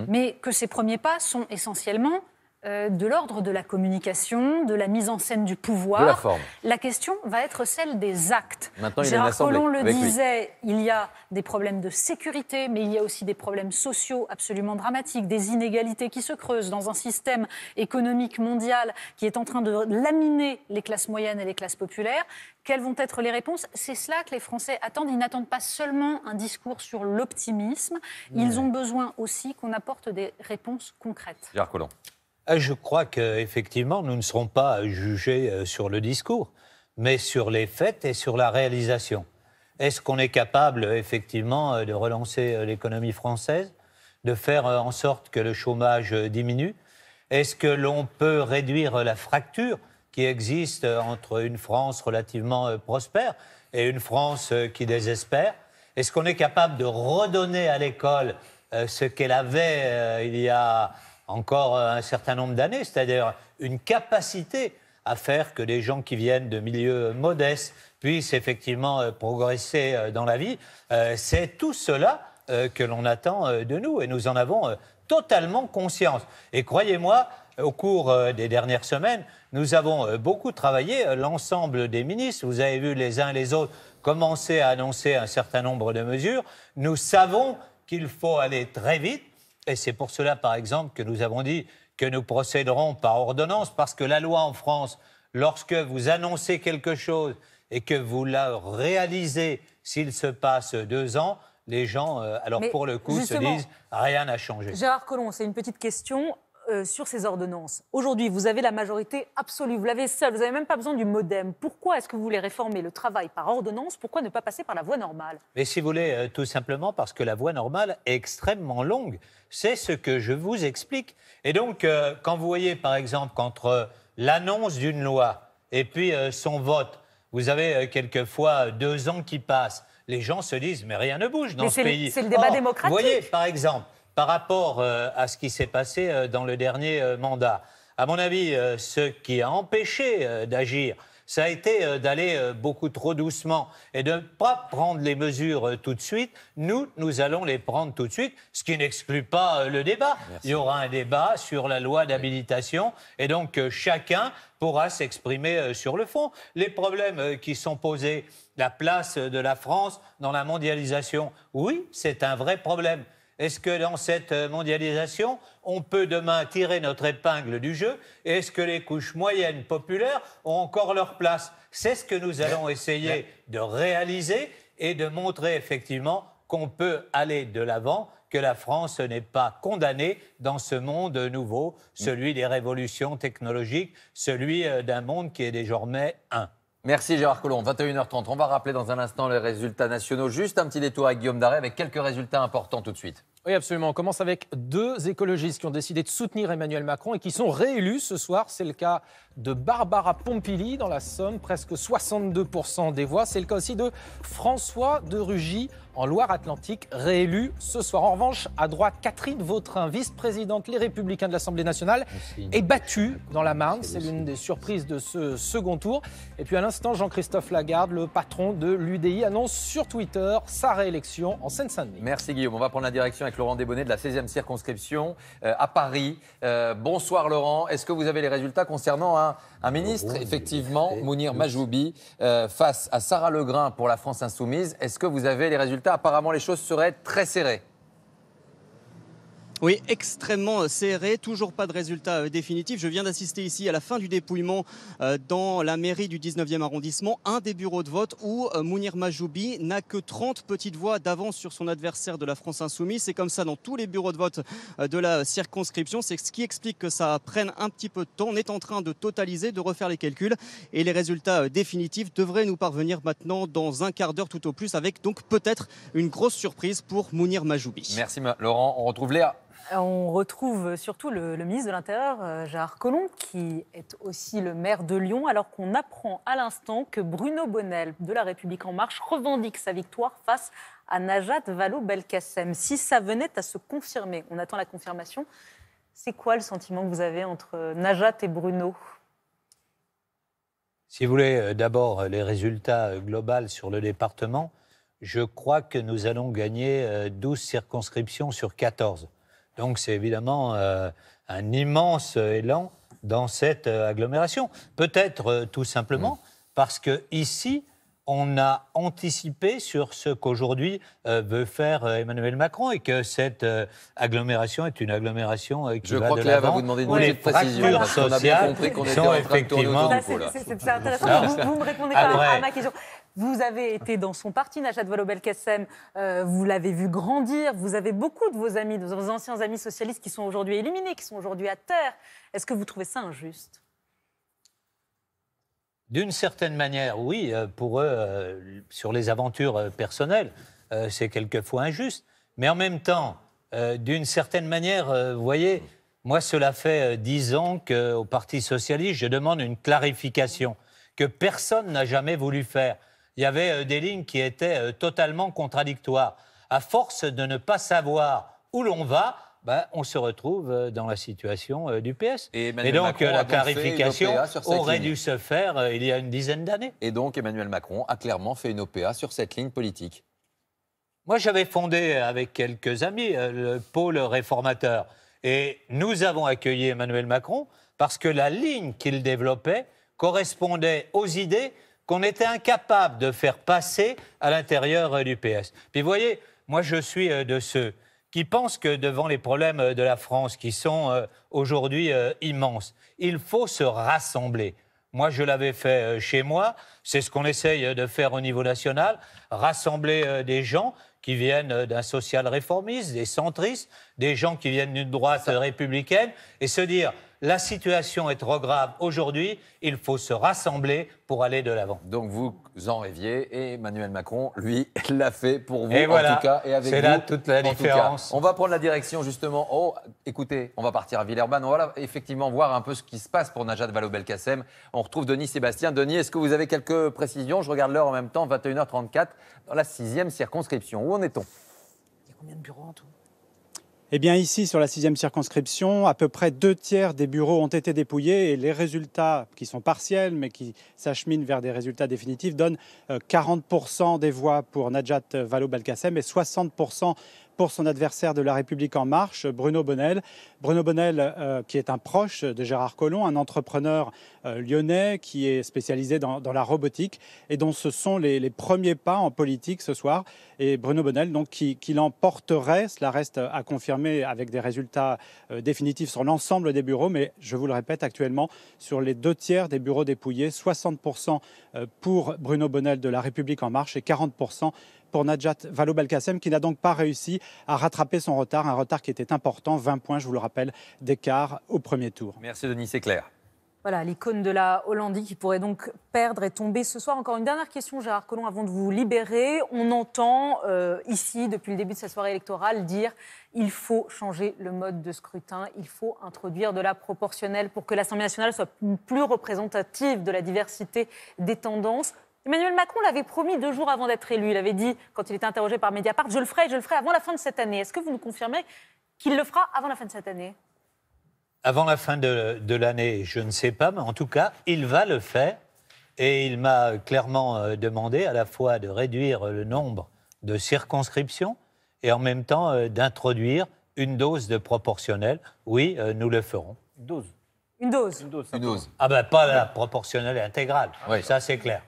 mais que ces premiers pas sont essentiellement de l'ordre de la communication, de la mise en scène du pouvoir. De la forme. La question va être celle des actes. Maintenant, il y a une Gérard assemblée Collomb le avec lui. disait, il y a des problèmes de sécurité, mais il y a aussi des problèmes sociaux absolument dramatiques, des inégalités qui se creusent dans un système économique mondial qui est en train de laminer les classes moyennes et les classes populaires. Quelles vont être les réponses ? C'est cela que les Français attendent. Ils n'attendent pas seulement un discours sur l'optimisme. Ils ont besoin aussi qu'on apporte des réponses concrètes. Gérard Collomb. Je crois qu'effectivement, nous ne serons pas jugés sur le discours, mais sur les faits et sur la réalisation. Est-ce qu'on est capable, effectivement, de relancer l'économie française, de faire en sorte que le chômage diminue ? Est-ce que l'on peut réduire la fracture qui existe entre une France relativement prospère et une France qui désespère ? Est-ce qu'on est capable de redonner à l'école ce qu'elle avait il y a encore un certain nombre d'années, c'est-à-dire une capacité à faire que les gens qui viennent de milieux modestes puissent effectivement progresser dans la vie. C'est tout cela que l'on attend de nous et nous en avons totalement conscience. Et croyez-moi, au cours des dernières semaines, nous avons beaucoup travaillé, l'ensemble des ministres, vous avez vu les uns et les autres commencer à annoncer un certain nombre de mesures. Nous savons qu'il faut aller très vite. Et c'est pour cela, par exemple, que nous avons dit que nous procéderons par ordonnance, parce que la loi en France, lorsque vous annoncez quelque chose et que vous la réalisez, s'il se passe 2 ans, les gens, alors pour le coup, se disent « rien n'a changé ». Gérard Collomb, c'est une petite question sur ces ordonnances. Aujourd'hui, vous avez la majorité absolue, vous l'avez seule, vous n'avez même pas besoin du modem. Pourquoi est-ce que vous voulez réformer le travail par ordonnance ? Pourquoi ne pas passer par la voie normale ? Mais si vous voulez, tout simplement parce que la voie normale est extrêmement longue. C'est ce que je vous explique. Et donc, quand vous voyez, par exemple, qu'entre l'annonce d'une loi et puis son vote, vous avez quelquefois 2 ans qui passent, les gens se disent « mais rien ne bouge dans ce pays ». C'est le débat démocratique. Vous voyez, par exemple, par rapport à ce qui s'est passé dans le dernier mandat, à mon avis, ce qui a empêché d'agir, ça a été d'aller beaucoup trop doucement et de ne pas prendre les mesures tout de suite. Nous allons les prendre tout de suite, ce qui n'exclut pas le débat. Merci. Il y aura un débat sur la loi d'habilitation et donc chacun pourra s'exprimer sur le fond. Les problèmes qui sont posés, la place de la France dans la mondialisation, oui, c'est un vrai problème. Est-ce que dans cette mondialisation, on peut demain tirer notre épingle du jeu ? Et est-ce que les couches moyennes populaires ont encore leur place ? C'est ce que nous allons essayer de réaliser et de montrer effectivement qu'on peut aller de l'avant, que la France n'est pas condamnée dans ce monde nouveau, celui des révolutions technologiques, celui d'un monde qui est désormais un. Merci Gérard Collomb, 21h30. On va rappeler dans un instant les résultats nationaux. Juste un petit détour avec Guillaume Darey avec quelques résultats importants tout de suite. Oui, absolument. On commence avec 2 écologistes qui ont décidé de soutenir Emmanuel Macron et qui sont réélus ce soir. C'est le cas de Barbara Pompili dans la Somme, presque 62% des voix. C'est le cas aussi de François de Rugy en Loire-Atlantique, réélu ce soir. En revanche, à droite, Catherine Vautrin, vice-présidente Les Républicains de l'Assemblée nationale, est battue dans la Marne. C'est l'une des surprises de ce second tour. Et puis à l'instant, Jean-Christophe Lagarde, le patron de l'UDI, annonce sur Twitter sa réélection en Seine-Saint-Denis. Merci Guillaume. On va prendre la direction avec Laurent Desbonnets de la 16e circonscription à Paris. Bonsoir Laurent. Est-ce que vous avez les résultats concernant un ministre, effectivement, Mounir Majoubi, face à Sarah Legrain pour la France Insoumise? Est-ce que vous avez les résultats? Apparemment, les choses seraient très serrées. Oui, extrêmement serré, toujours pas de résultat définitif. Je viens d'assister ici à la fin du dépouillement dans la mairie du 19e arrondissement, un des bureaux de vote où Mounir Majoubi n'a que 30 petites voix d'avance sur son adversaire de la France Insoumise. C'est comme ça dans tous les bureaux de vote de la circonscription. C'est ce qui explique que ça prenne un petit peu de temps. On est en train de totaliser, de refaire les calculs et les résultats définitifs devraient nous parvenir maintenant dans un quart d'heure tout au plus, avec donc peut-être une grosse surprise pour Mounir Majoubi. Merci Laurent. On retrouve Léa. On retrouve surtout le ministre de l'Intérieur, Gérard Collomb, qui est aussi le maire de Lyon, alors qu'on apprend à l'instant que Bruno Bonnell de La République En Marche revendique sa victoire face à Najat Vallaud-Belkacem. Si ça venait à se confirmer, on attend la confirmation, c'est quoi le sentiment que vous avez entre Najat et Bruno ? Si vous voulez, d'abord, les résultats globaux sur le département, je crois que nous allons gagner 12 circonscriptions sur 14. Donc c'est évidemment un immense élan dans cette agglomération. Peut-être tout simplement parce qu'ici, on a anticipé sur ce qu'aujourd'hui veut faire Emmanuel Macron et que cette agglomération est une agglomération qui va de l'avant. Je crois que Léa va vous demander une petite précision parce qu'on a bien compris qu'on était en train de tourner autour du pot. C'est intéressant, vous ne me répondez pas à ma question. Vous avez été dans son parti, Najat Vallaud-Belkacem, vous l'avez vu grandir, vous avez beaucoup de vos amis, de vos anciens amis socialistes qui sont aujourd'hui éliminés, qui sont aujourd'hui à terre. Est-ce que vous trouvez ça injuste ? D'une certaine manière, oui. Pour eux, sur les aventures personnelles, c'est quelquefois injuste. Mais en même temps, d'une certaine manière, vous voyez, moi, cela fait 10 ans qu'au Parti socialiste, je demande une clarification que personne n'a jamais voulu faire. Il y avait des lignes qui étaient totalement contradictoires. À force de ne pas savoir où l'on va, on se retrouve dans la situation du PS. Et donc la clarification aurait dû se faire il y a une dizaine d'années. Et donc Emmanuel Macron a clairement fait une OPA sur cette ligne politique. Moi, j'avais fondé avec quelques amis le pôle réformateur. Et nous avons accueilli Emmanuel Macron parce que la ligne qu'il développait correspondait aux idées qu'on était incapable de faire passer à l'intérieur du PS. Puis vous voyez, moi je suis de ceux qui pensent que devant les problèmes de la France, qui sont aujourd'hui immenses, il faut se rassembler. Moi, je l'avais fait chez moi, c'est ce qu'on essaye de faire au niveau national, rassembler des gens qui viennent d'un social-réformiste, des centristes, des gens qui viennent d'une droite républicaine, et se dire... La situation est trop grave aujourd'hui, il faut se rassembler pour aller de l'avant. Donc vous en rêviez et Emmanuel Macron, lui, l'a fait pour vous, et voilà, en tout cas, et avec vous. C'est là toute la différence. On va prendre la direction justement. Oh, écoutez, on va partir à Villeurbanne. On va effectivement voir un peu ce qui se passe pour Najat Vallaud-Belkacem. On retrouve Denis Sébastien. Denis, est-ce que vous avez quelques précisions? Je regarde l'heure en même temps, 21h34, dans la 6e circonscription. Où en est-on? Il y a combien de bureaux en tout? Eh bien ici, sur la 6e circonscription, à peu près 2/3 des bureaux ont été dépouillés et les résultats, qui sont partiels mais qui s'acheminent vers des résultats définitifs, donnent 40% des voix pour Najat Vallaud-Belkacem et 60% pour son adversaire de La République En Marche, Bruno Bonnell. Bruno Bonnell, qui est un proche de Gérard Collomb, un entrepreneur lyonnais qui est spécialisé dans la robotique et dont ce sont les premiers pas en politique ce soir. Et Bruno Bonnell, donc, qui l'emporterait, cela reste à confirmer avec des résultats définitifs sur l'ensemble des bureaux, mais je vous le répète, actuellement, sur les 2/3 des bureaux dépouillés, 60% pour Bruno Bonnell de La République En Marche et 40% pour Najat Vallaud-Belkacem, qui n'a donc pas réussi à rattraper son retard, un retard qui était important, 20 points, je vous le rappelle, d'écart au premier tour. Merci Denis, c'est clair. Voilà, l'icône de la Hollandie qui pourrait donc perdre et tomber ce soir. Encore une dernière question, Gérard Collomb, avant de vous libérer. On entend ici, depuis le début de cette soirée électorale, dire il faut changer le mode de scrutin, il faut introduire de la proportionnelle pour que l'Assemblée nationale soit plus représentative de la diversité des tendances. Emmanuel Macron l'avait promis 2 jours avant d'être élu. Il avait dit, quand il était interrogé par Mediapart, je le ferai avant la fin de cette année. Est-ce que vous nous confirmez qu'il le fera avant la fin de cette année ? Avant la fin de l'année, je ne sais pas, mais en tout cas, il va le faire. Et il m'a clairement demandé à la fois de réduire le nombre de circonscriptions et en même temps d'introduire une dose de proportionnelle. Oui, nous le ferons. Une dose. Une dose. Une dose. Ah ben pas la proportionnelle intégrale, oui. Ça c'est clair.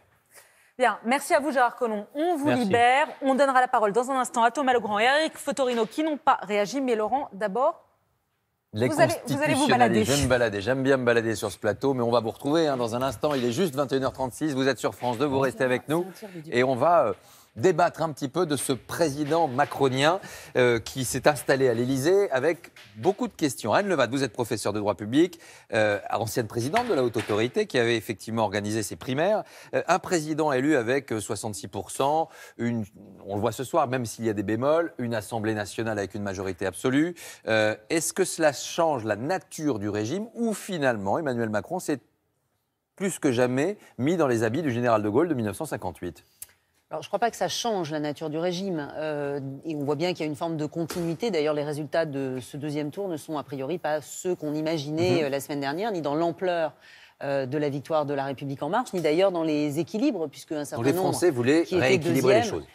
Bien, merci à vous Gérard Collomb. On vous Merci. libère. On donnera la parole dans un instant à Thomas Legrand et à Eric Fotorino qui n'ont pas réagi. Mais Laurent, d'abord... Les vous allez vous balader. Je vais me balader. J'aime bien me balader sur ce plateau, mais on va vous retrouver dans un instant. Il est juste 21h36. Vous êtes sur France 2, vous restez avec nous. Et on va débattre un petit peu de ce président macronien qui s'est installé à l'Élysée avec beaucoup de questions. Anne Levat, vous êtes professeure de droit public, ancienne présidente de la Haute Autorité qui avait effectivement organisé ses primaires. Un président élu avec 66%, on le voit ce soir, même s'il y a des bémols, une Assemblée nationale avec une majorité absolue. Est-ce que cela change la nature du régime ou finalement Emmanuel Macron s'est plus que jamais mis dans les habits du général de Gaulle de 1958 ? Alors, je ne crois pas que ça change la nature du régime. Et on voit bien qu'il y a une forme de continuité. D'ailleurs, les résultats de ce deuxième tour ne sont a priori pas ceux qu'on imaginait la semaine dernière, ni dans l'ampleur de la victoire de La République En Marche, ni d'ailleurs dans les équilibres, puisque un certain nombre... Donc les Français voulaient rééquilibrer les choses.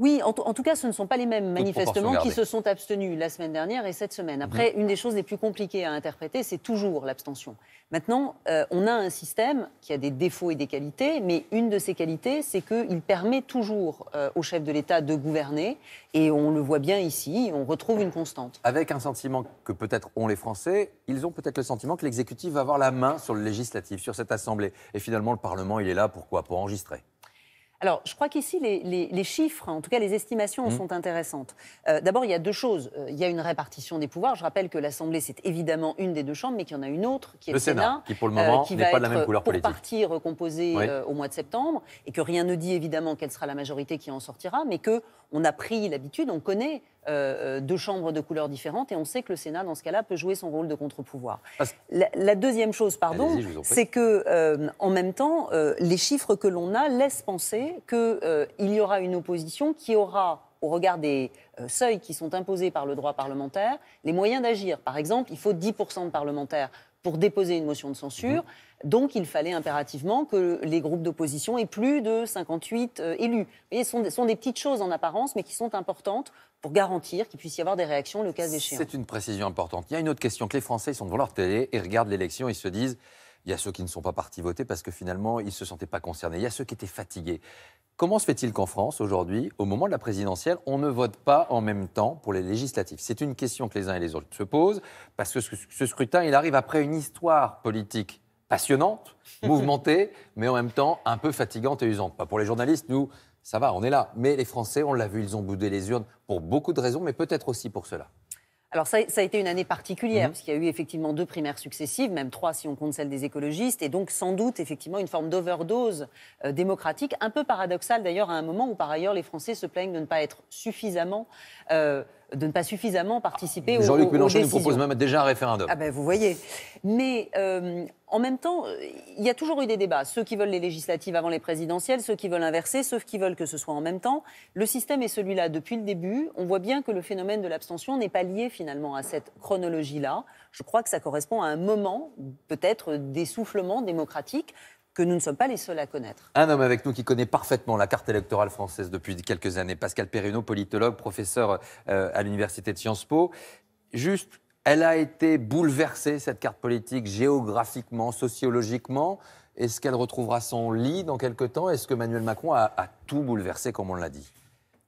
Oui, en tout cas, ce ne sont pas les mêmes, manifestement, qui se sont abstenus la semaine dernière et cette semaine. Après, une des choses les plus compliquées à interpréter, c'est toujours l'abstention. Maintenant, on a un système qui a des défauts et des qualités, mais une de ses qualités, c'est qu'il permet toujours au chef de l'État de gouverner, et on le voit bien ici, on retrouve une constante. Avec un sentiment que peut-être ont les Français, ils ont peut-être le sentiment que l'exécutif va avoir la main sur le législatif, sur cette Assemblée. Et finalement, le Parlement, il est là, pourquoi ? Pour enregistrer. Alors, je crois qu'ici, les chiffres, en tout cas les estimations, sont intéressantes. D'abord, il y a 2 choses. Il y a une répartition des pouvoirs. Je rappelle que l'Assemblée, c'est évidemment une des 2 chambres, mais qu'il y en a une autre, qui est le Sénat, qui pour le moment n'est pas de la même couleur politique. Pour partie recomposé au mois de septembre, et que rien ne dit évidemment quelle sera la majorité qui en sortira, mais qu'on a pris l'habitude, on connaît 2 chambres de couleurs différentes, et on sait que le Sénat, dans ce cas-là, peut jouer son rôle de contre-pouvoir. La deuxième chose, c'est que, en même temps, les chiffres que l'on a laissent penser qu'il y aura une opposition qui aura, au regard des seuils qui sont imposés par le droit parlementaire, les moyens d'agir. Par exemple, il faut 10% de parlementaires pour déposer une motion de censure. Donc, il fallait impérativement que les groupes d'opposition aient plus de 58 élus. Vous voyez, ce sont des petites choses en apparence, mais qui sont importantes pour garantir qu'il puisse y avoir des réactions le cas échéant. C'est une précision importante. Il y a une autre question, que les Français sont devant leur télé et regardent l'élection, ils se disent, il y a ceux qui ne sont pas partis voter parce que finalement, ils ne se sentaient pas concernés. Il y a ceux qui étaient fatigués. Comment se fait-il qu'en France, aujourd'hui, au moment de la présidentielle, on ne vote pas en même temps pour les législatives ? C'est une question que les uns et les autres se posent, parce que ce scrutin, il arrive après une histoire politique passionnante, mouvementée, mais en même temps un peu fatigante et usante. Pas pour les journalistes, nous, ça va, on est là. Mais les Français, on l'a vu, ils ont boudé les urnes pour beaucoup de raisons, mais peut-être aussi pour cela. Alors ça a été une année particulière, parce qu'il y a eu effectivement 2 primaires successives, même 3 si on compte celle des écologistes, et donc sans doute effectivement une forme d'overdose démocratique, un peu paradoxale d'ailleurs à un moment où par ailleurs les Français se plaignent de ne pas être suffisamment... de ne pas suffisamment participer aux décisions. Jean-Luc Mélenchon nous propose même déjà un référendum. Ah ben vous voyez. Mais en même temps, il y a toujours eu des débats. Ceux qui veulent les législatives avant les présidentielles, ceux qui veulent inverser, ceux qui veulent que ce soit en même temps. Le système est celui-là depuis le début. On voit bien que le phénomène de l'abstention n'est pas lié finalement à cette chronologie-là. Je crois que ça correspond à un moment, peut-être, d'essoufflement démocratique que nous ne sommes pas les seuls à connaître. Un homme avec nous qui connaît parfaitement la carte électorale française depuis quelques années, Pascal Perrineau, politologue, professeur à l'université de Sciences Po. Juste, elle a été bouleversée, cette carte politique, géographiquement, sociologiquement. Est-ce qu'elle retrouvera son lit dans quelques temps ? Est-ce que Emmanuel Macron a tout bouleversé, comme on l'a dit ?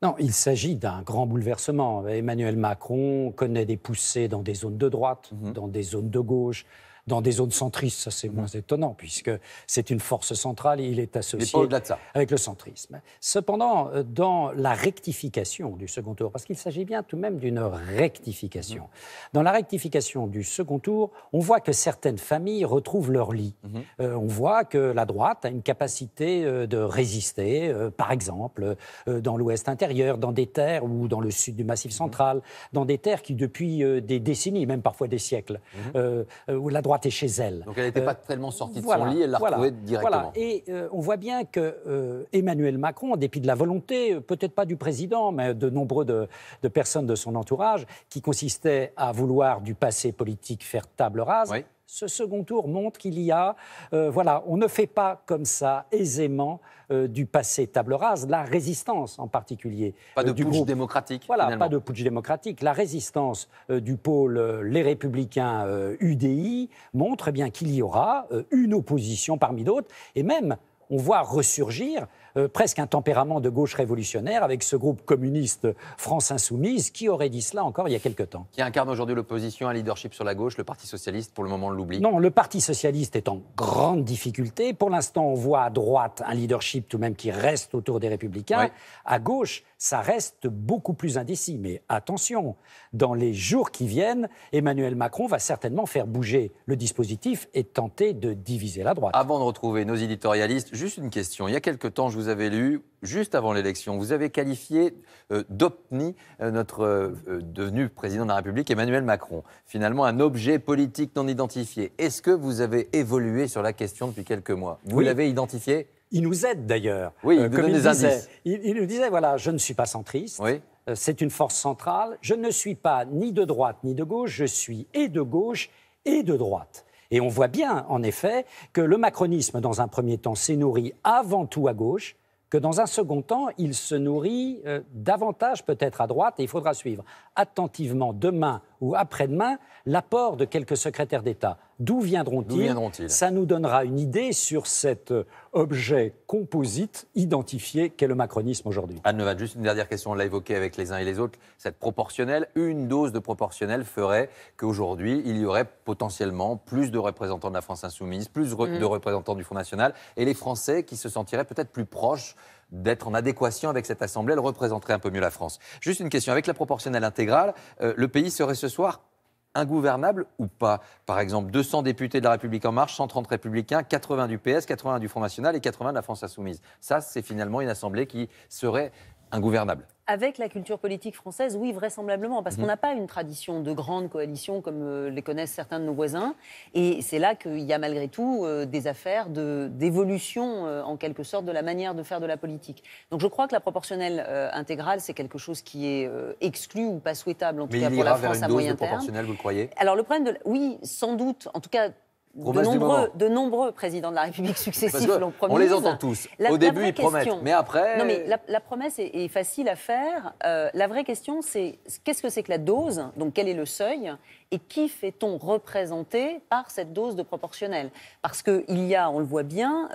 Non, il s'agit d'un grand bouleversement. Emmanuel Macron connaît des poussées dans des zones de droite, dans des zones de gauche, Dans des zones centristes, ça c'est moins étonnant, puisque c'est une force centrale et il est associé pas au-delà de ça. avec le centrisme. Cependant, dans la rectification du second tour, parce qu'il s'agit bien tout de même d'une rectification, dans la rectification du second tour, on voit que certaines familles retrouvent leur lit. On voit que la droite a une capacité de résister, par exemple, dans l'ouest intérieur, dans des terres ou dans le sud du Massif central, dans des terres qui, depuis des décennies, même parfois des siècles, où la droite est chez elle. Donc elle n'était pas tellement sortie de son lit, elle l'a retrouvée directement. Voilà. Et on voit bien que Emmanuel Macron, en dépit de la volonté, peut-être pas du président, mais de nombreux de personnes de son entourage, qui consistait à vouloir du passé politique faire table rase, ce second tour montre qu'il y a, on ne fait pas comme ça aisément du passé table rase, la résistance en particulier. Pas de du putsch groupe. démocratique. Voilà, finalement. pas de putsch démocratique. La résistance du pôle Les Républicains UDI montre bien qu'il y aura une opposition parmi d'autres, et même on voit ressurgir presque un tempérament de gauche révolutionnaire avec ce groupe communiste France Insoumise qui aurait dit cela encore il y a quelque temps. Qui incarne aujourd'hui l'opposition, un leadership sur la gauche, le Parti socialiste, pour le moment, on l'oublie. Non, le Parti socialiste est en grande difficulté. Pour l'instant, on voit à droite un leadership tout de même qui reste autour des Républicains. À gauche, ça reste beaucoup plus indécis. Mais attention, dans les jours qui viennent, Emmanuel Macron va certainement faire bouger le dispositif et tenter de diviser la droite. Avant de retrouver nos éditorialistes, juste une question. Il y a quelque temps, je vous avais lu, juste avant l'élection, vous avez qualifié d'OPNI notre devenu président de la République, Emmanuel Macron. Finalement, un objet politique non identifié. Est-ce que vous avez évolué sur la question depuis quelques mois? Vous l'avez identifié? Il nous aide d'ailleurs. Oui, il nous donne des indices. Il nous disait, voilà, je ne suis pas centriste. Oui. C'est une force centrale. Je ne suis pas ni de droite ni de gauche. Je suis et de gauche et de droite. Et on voit bien, en effet, que le macronisme, dans un premier temps, s'est nourri avant tout à gauche, que dans un second temps, il se nourrit davantage peut-être à droite, et il faudra suivre attentivement demain ou après-demain l'apport de quelques secrétaires d'État. D'où viendront-ils? Ça nous donnera une idée sur cet objet composite identifié qu'est le macronisme aujourd'hui. Anne Nevade, juste une dernière question, on l'a évoqué avec les uns et les autres. Cette proportionnelle, une dose de proportionnelle ferait qu'aujourd'hui, il y aurait potentiellement plus de représentants de la France Insoumise, plus de représentants du Front National, et les Français qui se sentiraient peut-être plus proches d'être en adéquation avec cette Assemblée, elle représenterait un peu mieux la France. Juste une question, avec la proportionnelle intégrale, le pays serait ce soir ingouvernable ou pas? Par exemple, 200 députés de la République En Marche, 130 Républicains, 80 du PS, 80 du Front National et 80 de la France Insoumise. Ça, c'est finalement une Assemblée qui serait ingouvernable. Avec la culture politique française, oui, vraisemblablement, parce qu'on n'a pas une tradition de grandes coalitions comme les connaissent certains de nos voisins. Et c'est là qu'il y a malgré tout des affaires d'évolution, en quelque sorte, de la manière de faire de la politique. Donc je crois que la proportionnelle intégrale, c'est quelque chose qui est exclu ou pas souhaitable, en tout cas pour la France à moyen terme. Mais il ira vers une dose de proportionnelle, vous le croyez? Alors le problème, oui, sans doute, en tout cas... De nombreux présidents de la République successifs l'ont promis. On les entend tous. Au début, ils promettent, mais après... Non, mais la promesse est facile à faire. La vraie question, c'est qu'est-ce que c'est que la dose? Donc, quel est le seuil? Et qui fait-on représenter par cette dose de proportionnelle? Parce qu'il y a, on le voit bien,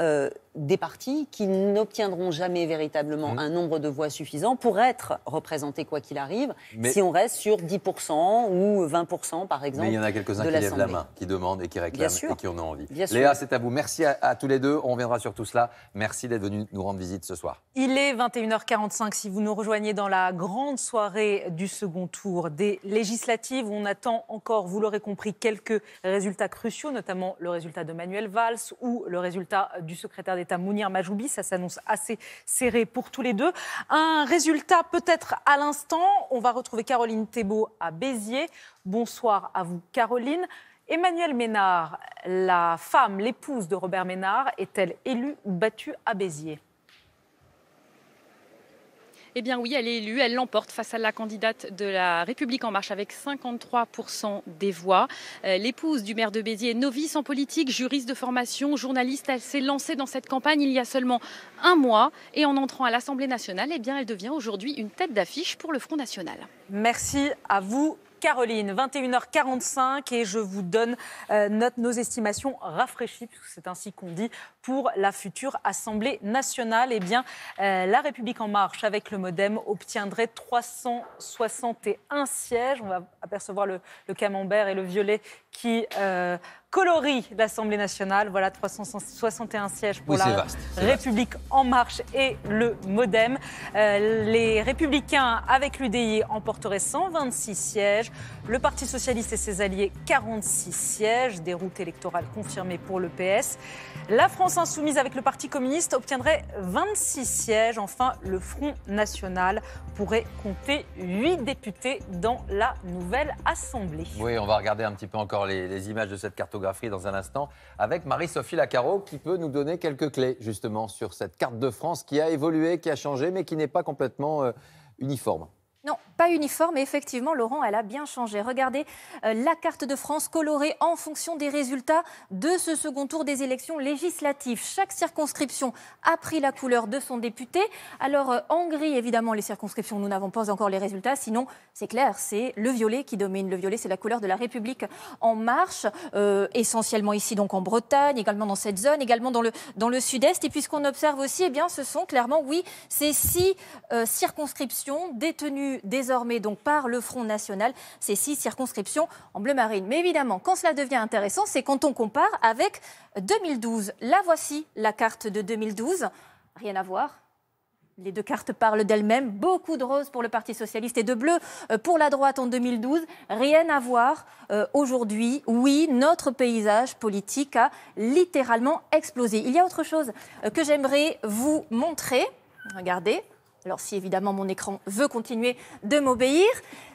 des partis qui n'obtiendront jamais véritablement un nombre de voix suffisant pour être représentés quoi qu'il arrive, si on reste sur 10% ou 20% par exemple. Mais il y en a quelques-uns qui lèvent la main, qui demandent et qui réclament et qui en ont envie. Léa, c'est à vous. Merci à tous les deux. On reviendra sur tout cela. Merci d'être venus nous rendre visite ce soir. Il est 21h45 si vous nous rejoignez dans la grande soirée du second tour des législatives. On attend encore, vous l'aurez compris, quelques résultats cruciaux, notamment le résultat de Manuel Valls ou le résultat du secrétaire d'État Mounir Majoubi. Ça s'annonce assez serré pour tous les deux. Un résultat peut-être à l'instant. On va retrouver Caroline Thébault à Béziers. Bonsoir à vous, Caroline. Emmanuelle Ménard, la femme, l'épouse de Robert Ménard, est-elle élue ou battue à Béziers ? Eh bien oui, elle est élue, elle l'emporte face à la candidate de la République En Marche avec 53% des voix. L'épouse du maire de Béziers est novice en politique, juriste de formation, journaliste. Elle s'est lancée dans cette campagne il y a seulement un mois et en entrant à l'Assemblée nationale, eh bien, elle devient aujourd'hui une tête d'affiche pour le Front National. Merci à vous, Caroline. 21h45 et je vous donne nos estimations rafraîchies, puisque c'est ainsi qu'on dit, pour la future Assemblée nationale. Eh bien, la République En Marche, avec le MoDem, obtiendrait 361 sièges. On va apercevoir le camembert et le violet qui coloris l'Assemblée nationale. Voilà, 361 sièges pour Oui, c'est la vaste, c'est République En Marche et le MoDem. Les Républicains, avec l'UDI, emporteraient 126 sièges. Le Parti socialiste et ses alliés, 46 sièges. Déroute électorale confirmée pour le PS. La France insoumise, avec le Parti communiste, obtiendrait 26 sièges. Enfin, le Front national pourrait compter 8 députés dans la nouvelle Assemblée. Oui, on va regarder un petit peu encore les images de cette cartographie dans un instant avec Marie-Sophie Lacaro qui peut nous donner quelques clés justement sur cette carte de France qui a évolué, qui a changé mais qui n'est pas complètement uniforme. Non, pas uniforme, mais effectivement, Laurent, elle a bien changé. Regardez la carte de France colorée en fonction des résultats de ce second tour des élections législatives. Chaque circonscription a pris la couleur de son député. Alors, en gris, évidemment, les circonscriptions, nous n'avons pas encore les résultats. Sinon, c'est clair, c'est le violet qui domine. Le violet, c'est la couleur de la République En Marche, essentiellement ici, donc en Bretagne, également dans cette zone, également dans le sud-est. Et puis, ce qu'on observe aussi, eh bien, ce sont clairement, oui, ces 6 circonscriptions détenues désormais donc par le Front national, ces 6 circonscriptions en bleu marine. Mais évidemment, quand cela devient intéressant, c'est quand on compare avec 2012. La voici, la carte de 2012. Rien à voir. Les deux cartes parlent d'elles-mêmes. Beaucoup de rose pour le Parti socialiste et de bleu pour la droite en 2012. Rien à voir aujourd'hui. Oui, notre paysage politique a littéralement explosé. Il y a autre chose que j'aimerais vous montrer. Regardez. Alors si évidemment mon écran veut continuer de m'obéir,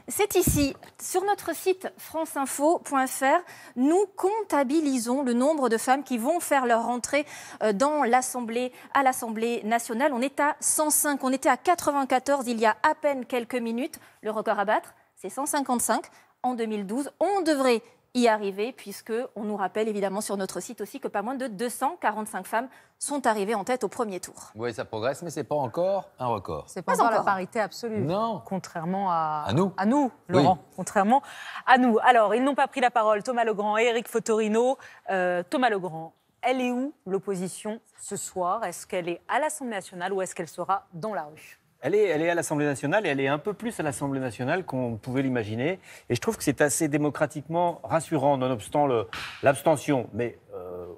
c'est ici, sur notre site franceinfo.fr, nous comptabilisons le nombre de femmes qui vont faire leur entrée à l'Assemblée nationale. On est à 105, on était à 94 il y a à peine quelques minutes. Le record à battre, c'est 155 en 2012. On devrait y arriver, puisqu'on nous rappelle évidemment sur notre site aussi que pas moins de 245 femmes sont arrivées en tête au premier tour. Oui, ça progresse, mais ce n'est pas encore un record. C'est pas encore la parité absolue. Non. Contrairement à nous. À nous, Laurent. Oui. Contrairement à nous. Alors, ils n'ont pas pris la parole, Thomas Legrand et Éric Fotorino. Thomas Legrand, elle est où l'opposition ce soir? Est-ce qu'elle est à l'Assemblée nationale ou est-ce qu'elle sera dans la rue? Elle est à l'Assemblée nationale et elle est un peu plus à l'Assemblée nationale qu'on pouvait l'imaginer. Et je trouve que c'est assez démocratiquement rassurant, nonobstant l'abstention. Mais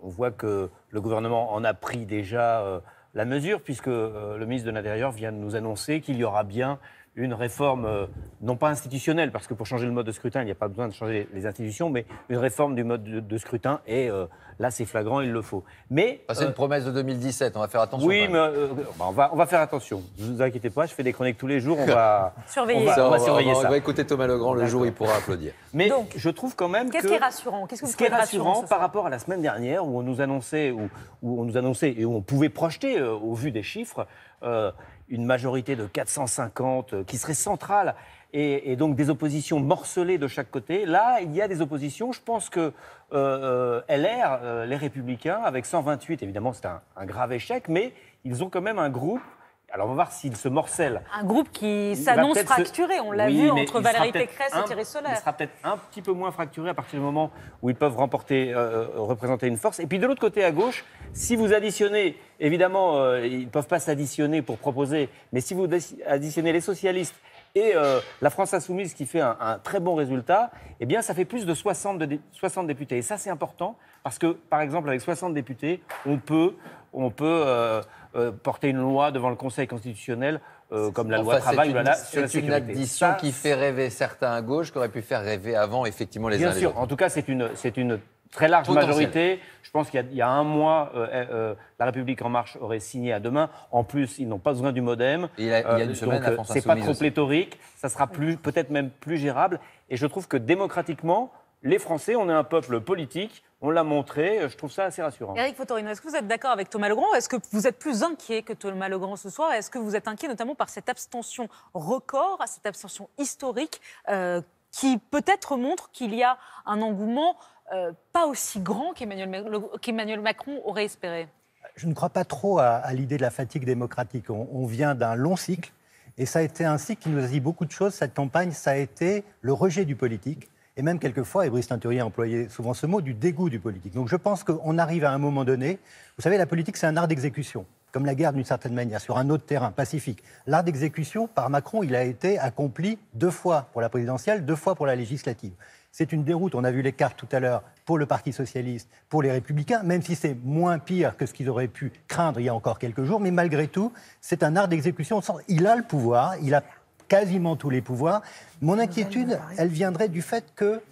on voit que le gouvernement en a pris déjà la mesure, puisque le ministre de l'Intérieur vient de nous annoncer qu'il y aura bien une réforme, non pas institutionnelle, parce que pour changer le mode de scrutin, il n'y a pas besoin de changer les institutions, mais une réforme du mode de scrutin. Et là, c'est flagrant, il le faut. Mais c'est une promesse de 2017, on va faire attention. Oui, mais on va faire attention. Ne vous inquiétez pas, je fais des chroniques tous les jours, on va surveiller. On va surveiller ça. On va écouter Thomas Legrand le jour où il pourra applaudir. Mais donc, je trouve quand même qu'est-ce qui est rassurant? Qu'est-ce que vous ce qui est rassurant rassurant par rapport à la semaine dernière où on nous annonçait, et où on pouvait projeter, au vu des chiffres, une majorité de 450 qui serait centrale et donc des oppositions morcelées de chaque côté. Là, il y a des oppositions. Je pense que LR, les Républicains, avec 128, évidemment, c'est un grave échec, mais ils ont quand même un groupe. Alors, on va voir s'ils se morcellent. Un groupe qui s'annonce fracturé, on l'a vu entre Valérie Pécresse et Thierry Solaire. Il sera peut-être un petit peu moins fracturé à partir du moment où ils peuvent représenter une force. Et puis de l'autre côté, à gauche, si vous additionnez, évidemment, ils ne peuvent pas s'additionner pour proposer, mais si vous additionnez les socialistes et la France insoumise qui fait un très bon résultat, eh bien, ça fait plus de 60 députés. Et ça, c'est important parce que, par exemple, avec 60 députés, on peut porter une loi devant le Conseil constitutionnel comme la loi travail ou la sur la sécurité. C'est une addition qui fait rêver certains à gauche, qui aurait pu faire rêver avant, effectivement, les uns les autres. Bien sûr. En tout cas, c'est une très large majorité. Je pense qu'il y a un mois, la République En Marche aurait signé à demain. En plus, ils n'ont pas besoin du MoDem. Et il y a une semaine, la France c'est pas insoumise trop aussi. pléthorique. Ça sera peut-être même plus gérable. Et je trouve que démocratiquement, les Français, on est un peuple politique. On l'a montré. Je trouve ça assez rassurant. Éric Fotorino, est-ce que vous êtes d'accord avec Thomas Legrand? Est-ce que vous êtes plus inquiet que Thomas Legrand ce soir? Est-ce que vous êtes inquiet notamment par cette abstention record, cette abstention historique qui peut-être montre qu'il y a un engouement pas aussi grand qu'Emmanuel Macron aurait espéré? Je ne crois pas trop à l'idée de la fatigue démocratique. On vient d'un long cycle et ça a été un cycle qui nous a dit beaucoup de choses. Cette campagne, ça a été le rejet du politique et même quelquefois, et Brice Teinturier a employé souvent ce mot, du dégoût du politique. Donc je pense qu'on arrive à un moment donné, vous savez, la politique c'est un art d'exécution. comme la guerre d'une certaine manière, sur un autre terrain pacifique. L'art d'exécution, par Macron, il a été accompli 2 fois pour la présidentielle, 2 fois pour la législative. C'est une déroute, on a vu les cartes tout à l'heure, pour le Parti socialiste, pour les Républicains, même si c'est moins pire que ce qu'ils auraient pu craindre il y a encore quelques jours, mais malgré tout, c'est un art d'exécution. Il a le pouvoir, il a quasiment tous les pouvoirs. Mon inquiétude, elle viendrait du fait que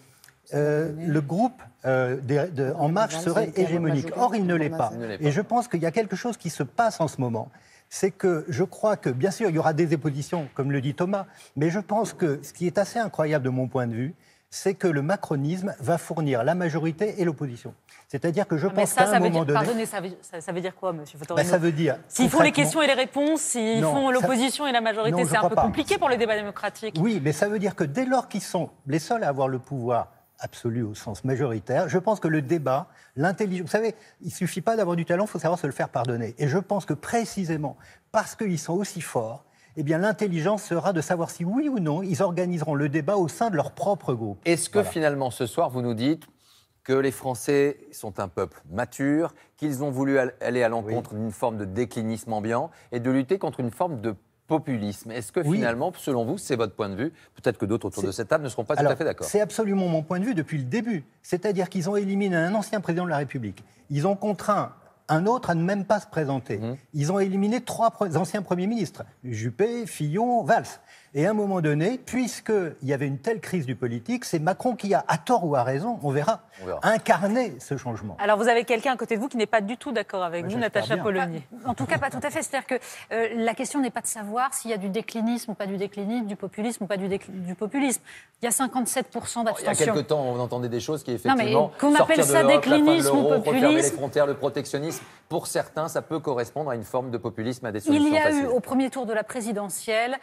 le groupe En Marche serait hégémonique. Or, il ne l'est pas. Et je pense qu'il y a quelque chose qui se passe en ce moment. C'est que je crois que, bien sûr, il y aura des oppositions, comme le dit Thomas, mais je pense que ce qui est assez incroyable de mon point de vue, c'est que le macronisme va fournir la majorité et l'opposition. C'est-à-dire que je pense qu'à un moment donné... Pardonnez, ça veut dire quoi, monsieur Fottorino? Ça veut dire... S'ils font les questions et les réponses, s'ils font l'opposition et la majorité, c'est un peu compliqué pour le débat démocratique. Oui, mais ça veut dire que dès lors qu'ils sont les seuls à avoir le pouvoir absolu au sens majoritaire, je pense que le débat, l'intelligence... Vous savez, il ne suffit pas d'avoir du talent, il faut savoir se le faire pardonner. Et je pense que précisément parce qu'ils sont aussi forts, eh bien, l'intelligence sera de savoir si oui ou non, ils organiseront le débat au sein de leur propre groupe. Est-ce que finalement, ce soir, vous nous dites que les Français sont un peuple mature, qu'ils ont voulu aller à l'encontre d'une forme de déclinisme ambiant et de lutter contre une forme de populisme? Est-ce que finalement, selon vous, c'est votre point de vue, peut-être que d'autres autour de cette table ne seront pas tout à fait d'accord? C'est absolument mon point de vue depuis le début. C'est-à-dire qu'ils ont éliminé un ancien président de la République. Ils ont contraint un autre à ne même pas se présenter. Ils ont éliminé 3 anciens premiers ministres, Juppé, Fillon, Valls. Et à un moment donné, puisqu'il y avait une telle crise du politique, c'est Macron qui a, à tort ou à raison, on verra, incarné ce changement. Alors vous avez quelqu'un à côté de vous qui n'est pas du tout d'accord avec vous, Natacha Polony. En tout cas, pas tout à fait. C'est-à-dire que la question n'est pas de savoir s'il y a du déclinisme ou pas du déclinisme, du populisme ou pas du populisme. Il y a 57% d'abstention. Il y a quelque temps, on entendait des choses qui, effectivement, qu'on appelle ça déclinisme ou populisme. Refermer les frontières, le protectionnisme, pour certains, ça peut correspondre à une forme de populisme, à des solutions faciles. Il y a eu, au premier tour de la présidentielle,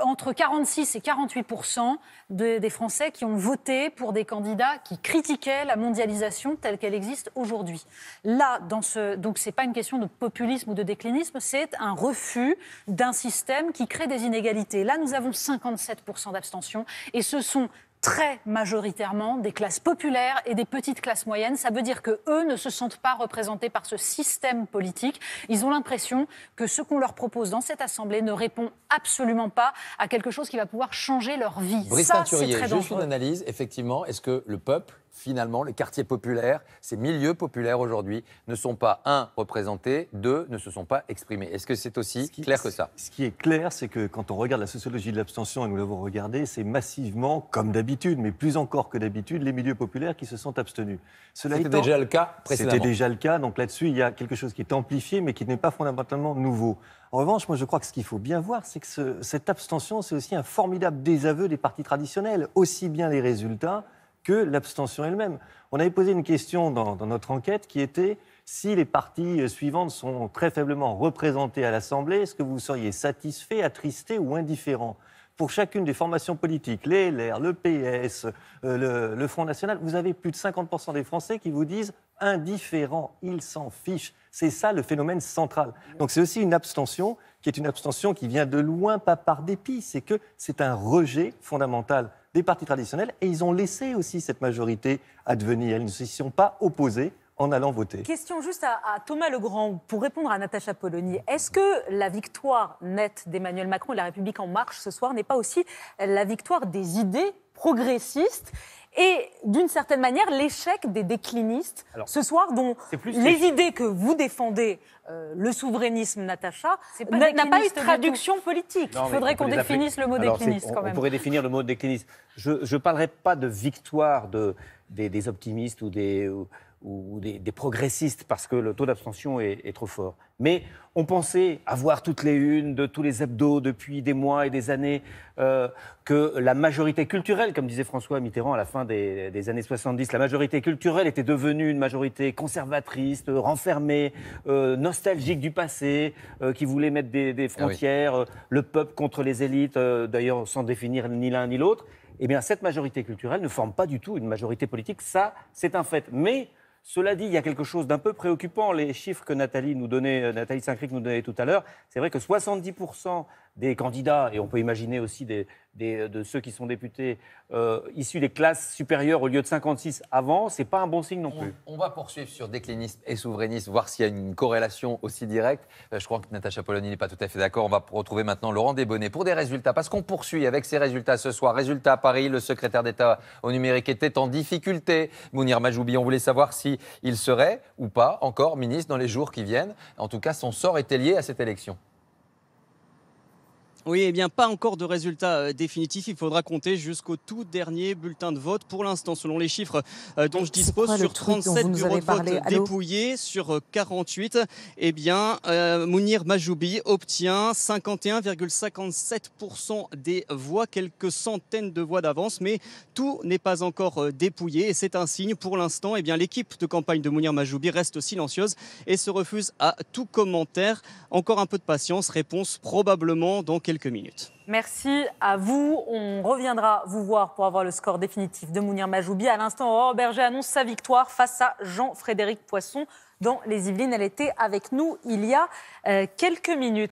entre 46 et 48% des Français qui ont voté pour des candidats qui critiquaient la mondialisation telle qu'elle existe aujourd'hui. Là, donc c'est pas une question de populisme ou de déclinisme, c'est un refus d'un système qui crée des inégalités. Là, nous avons 57% d'abstention et ce sont très majoritairement des classes populaires et des petites classes moyennes. Ça veut dire qu'eux ne se sentent pas représentés par ce système politique. Ils ont l'impression que ce qu'on leur propose dans cette Assemblée ne répond absolument pas à quelque chose qui va pouvoir changer leur vie. Brice Teinturier, juste une analyse, effectivement, est-ce que le peuple, finalement, les quartiers populaires, ces milieux populaires aujourd'hui, ne sont pas, 1, représentés, 2, ne se sont pas exprimés? Est-ce que c'est aussi clair que ça? Ce qui est clair, c'est que quand on regarde la sociologie de l'abstention, et nous l'avons regardé, c'est massivement, comme d'habitude, mais plus encore que d'habitude, les milieux populaires qui se sont abstenus. C'était déjà le cas précédemment. C'était déjà le cas, donc là-dessus, il y a quelque chose qui est amplifié, mais qui n'est pas fondamentalement nouveau. En revanche, moi, je crois que ce qu'il faut bien voir, c'est que cette abstention, c'est aussi un formidable désaveu des partis traditionnels, aussi bien les résultats que l'abstention elle-même. On avait posé une question dans notre enquête qui était si les partis suivantes sont très faiblement représentés à l'Assemblée, est-ce que vous seriez satisfait, attristé ou indifférent? Pour chacune des formations politiques, les LR, le PS, le Front National, vous avez plus de 50% des Français qui vous disent indifférents, ils s'en fichent. C'est ça le phénomène central. Donc c'est aussi une abstention qui est une abstention qui vient de loin, pas par dépit, c'est que c'est un rejet fondamental des partis traditionnels et ils ont laissé aussi cette majorité advenir. Ils ne s'y sont pas opposés en allant voter. Question juste à Thomas Legrand, pour répondre à Natacha Polony. Est-ce que la victoire nette d'Emmanuel Macron et la République En Marche ce soir n'est pas aussi la victoire des idées progressistes et, d'une certaine manière, l'échec des déclinistes ce soir, dont les idées que vous défendez, le souverainisme, Natacha, n'a pas eu de traduction politique? Il faudrait qu'on définisse le mot décliniste, quand même. On pourrait définir le mot décliniste. Je ne parlerai pas de victoire des optimistes ou des progressistes parce que le taux d'abstention est trop fort. Mais on pensait avoir toutes les unes de tous les hebdos depuis des mois et des années, que la majorité culturelle, comme disait François Mitterrand à la fin des années 70, la majorité culturelle était devenue une majorité conservatrice, renfermée, nostalgique du passé, qui voulait mettre des frontières, le peuple contre les élites, d'ailleurs sans définir ni l'un ni l'autre. Eh bien, cette majorité culturelle ne forme pas du tout une majorité politique, ça, c'est un fait. Mais cela dit, il y a quelque chose d'un peu préoccupant. Les chiffres que Nathalie Saint-Cric nous donnait tout à l'heure, c'est vrai que 70% des candidats, et on peut imaginer aussi des de ceux qui sont députés issus des classes supérieures au lieu de 56 avant, c'est pas un bon signe non plus. On va poursuivre sur déclinisme et souverainisme, voir s'il y a une corrélation aussi directe. Je crois que Natacha Polony n'est pas tout à fait d'accord. On va retrouver maintenant Laurent Desbonnets pour des résultats, parce qu'on poursuit avec ces résultats ce soir. Résultat à Paris, le secrétaire d'État au numérique était en difficulté. Mounir Majoubi, on voulait savoir s'il serait ou pas encore ministre dans les jours qui viennent. En tout cas, son sort était lié à cette élection. Oui, eh bien, pas encore de résultats définitifs. Il faudra compter jusqu'au tout dernier bulletin de vote. Pour l'instant, selon les chiffres dont je dispose, sur 37 bureaux de vote dépouillés sur 48, eh bien, Mounir Majoubi obtient 51,57% des voix, quelques centaines de voix d'avance, mais tout n'est pas encore dépouillé. Et c'est un signe. Pour l'instant, eh bien, l'équipe de campagne de Mounir Majoubi reste silencieuse et se refuse à tout commentaire. Encore un peu de patience. Réponse probablement dans quelques minutes. Merci à vous. On reviendra vous voir pour avoir le score définitif de Mounir Majoubi. À l'instant, Aurore Berger annonce sa victoire face à Jean-Frédéric Poisson dans les Yvelines. Elle était avec nous il y a quelques minutes.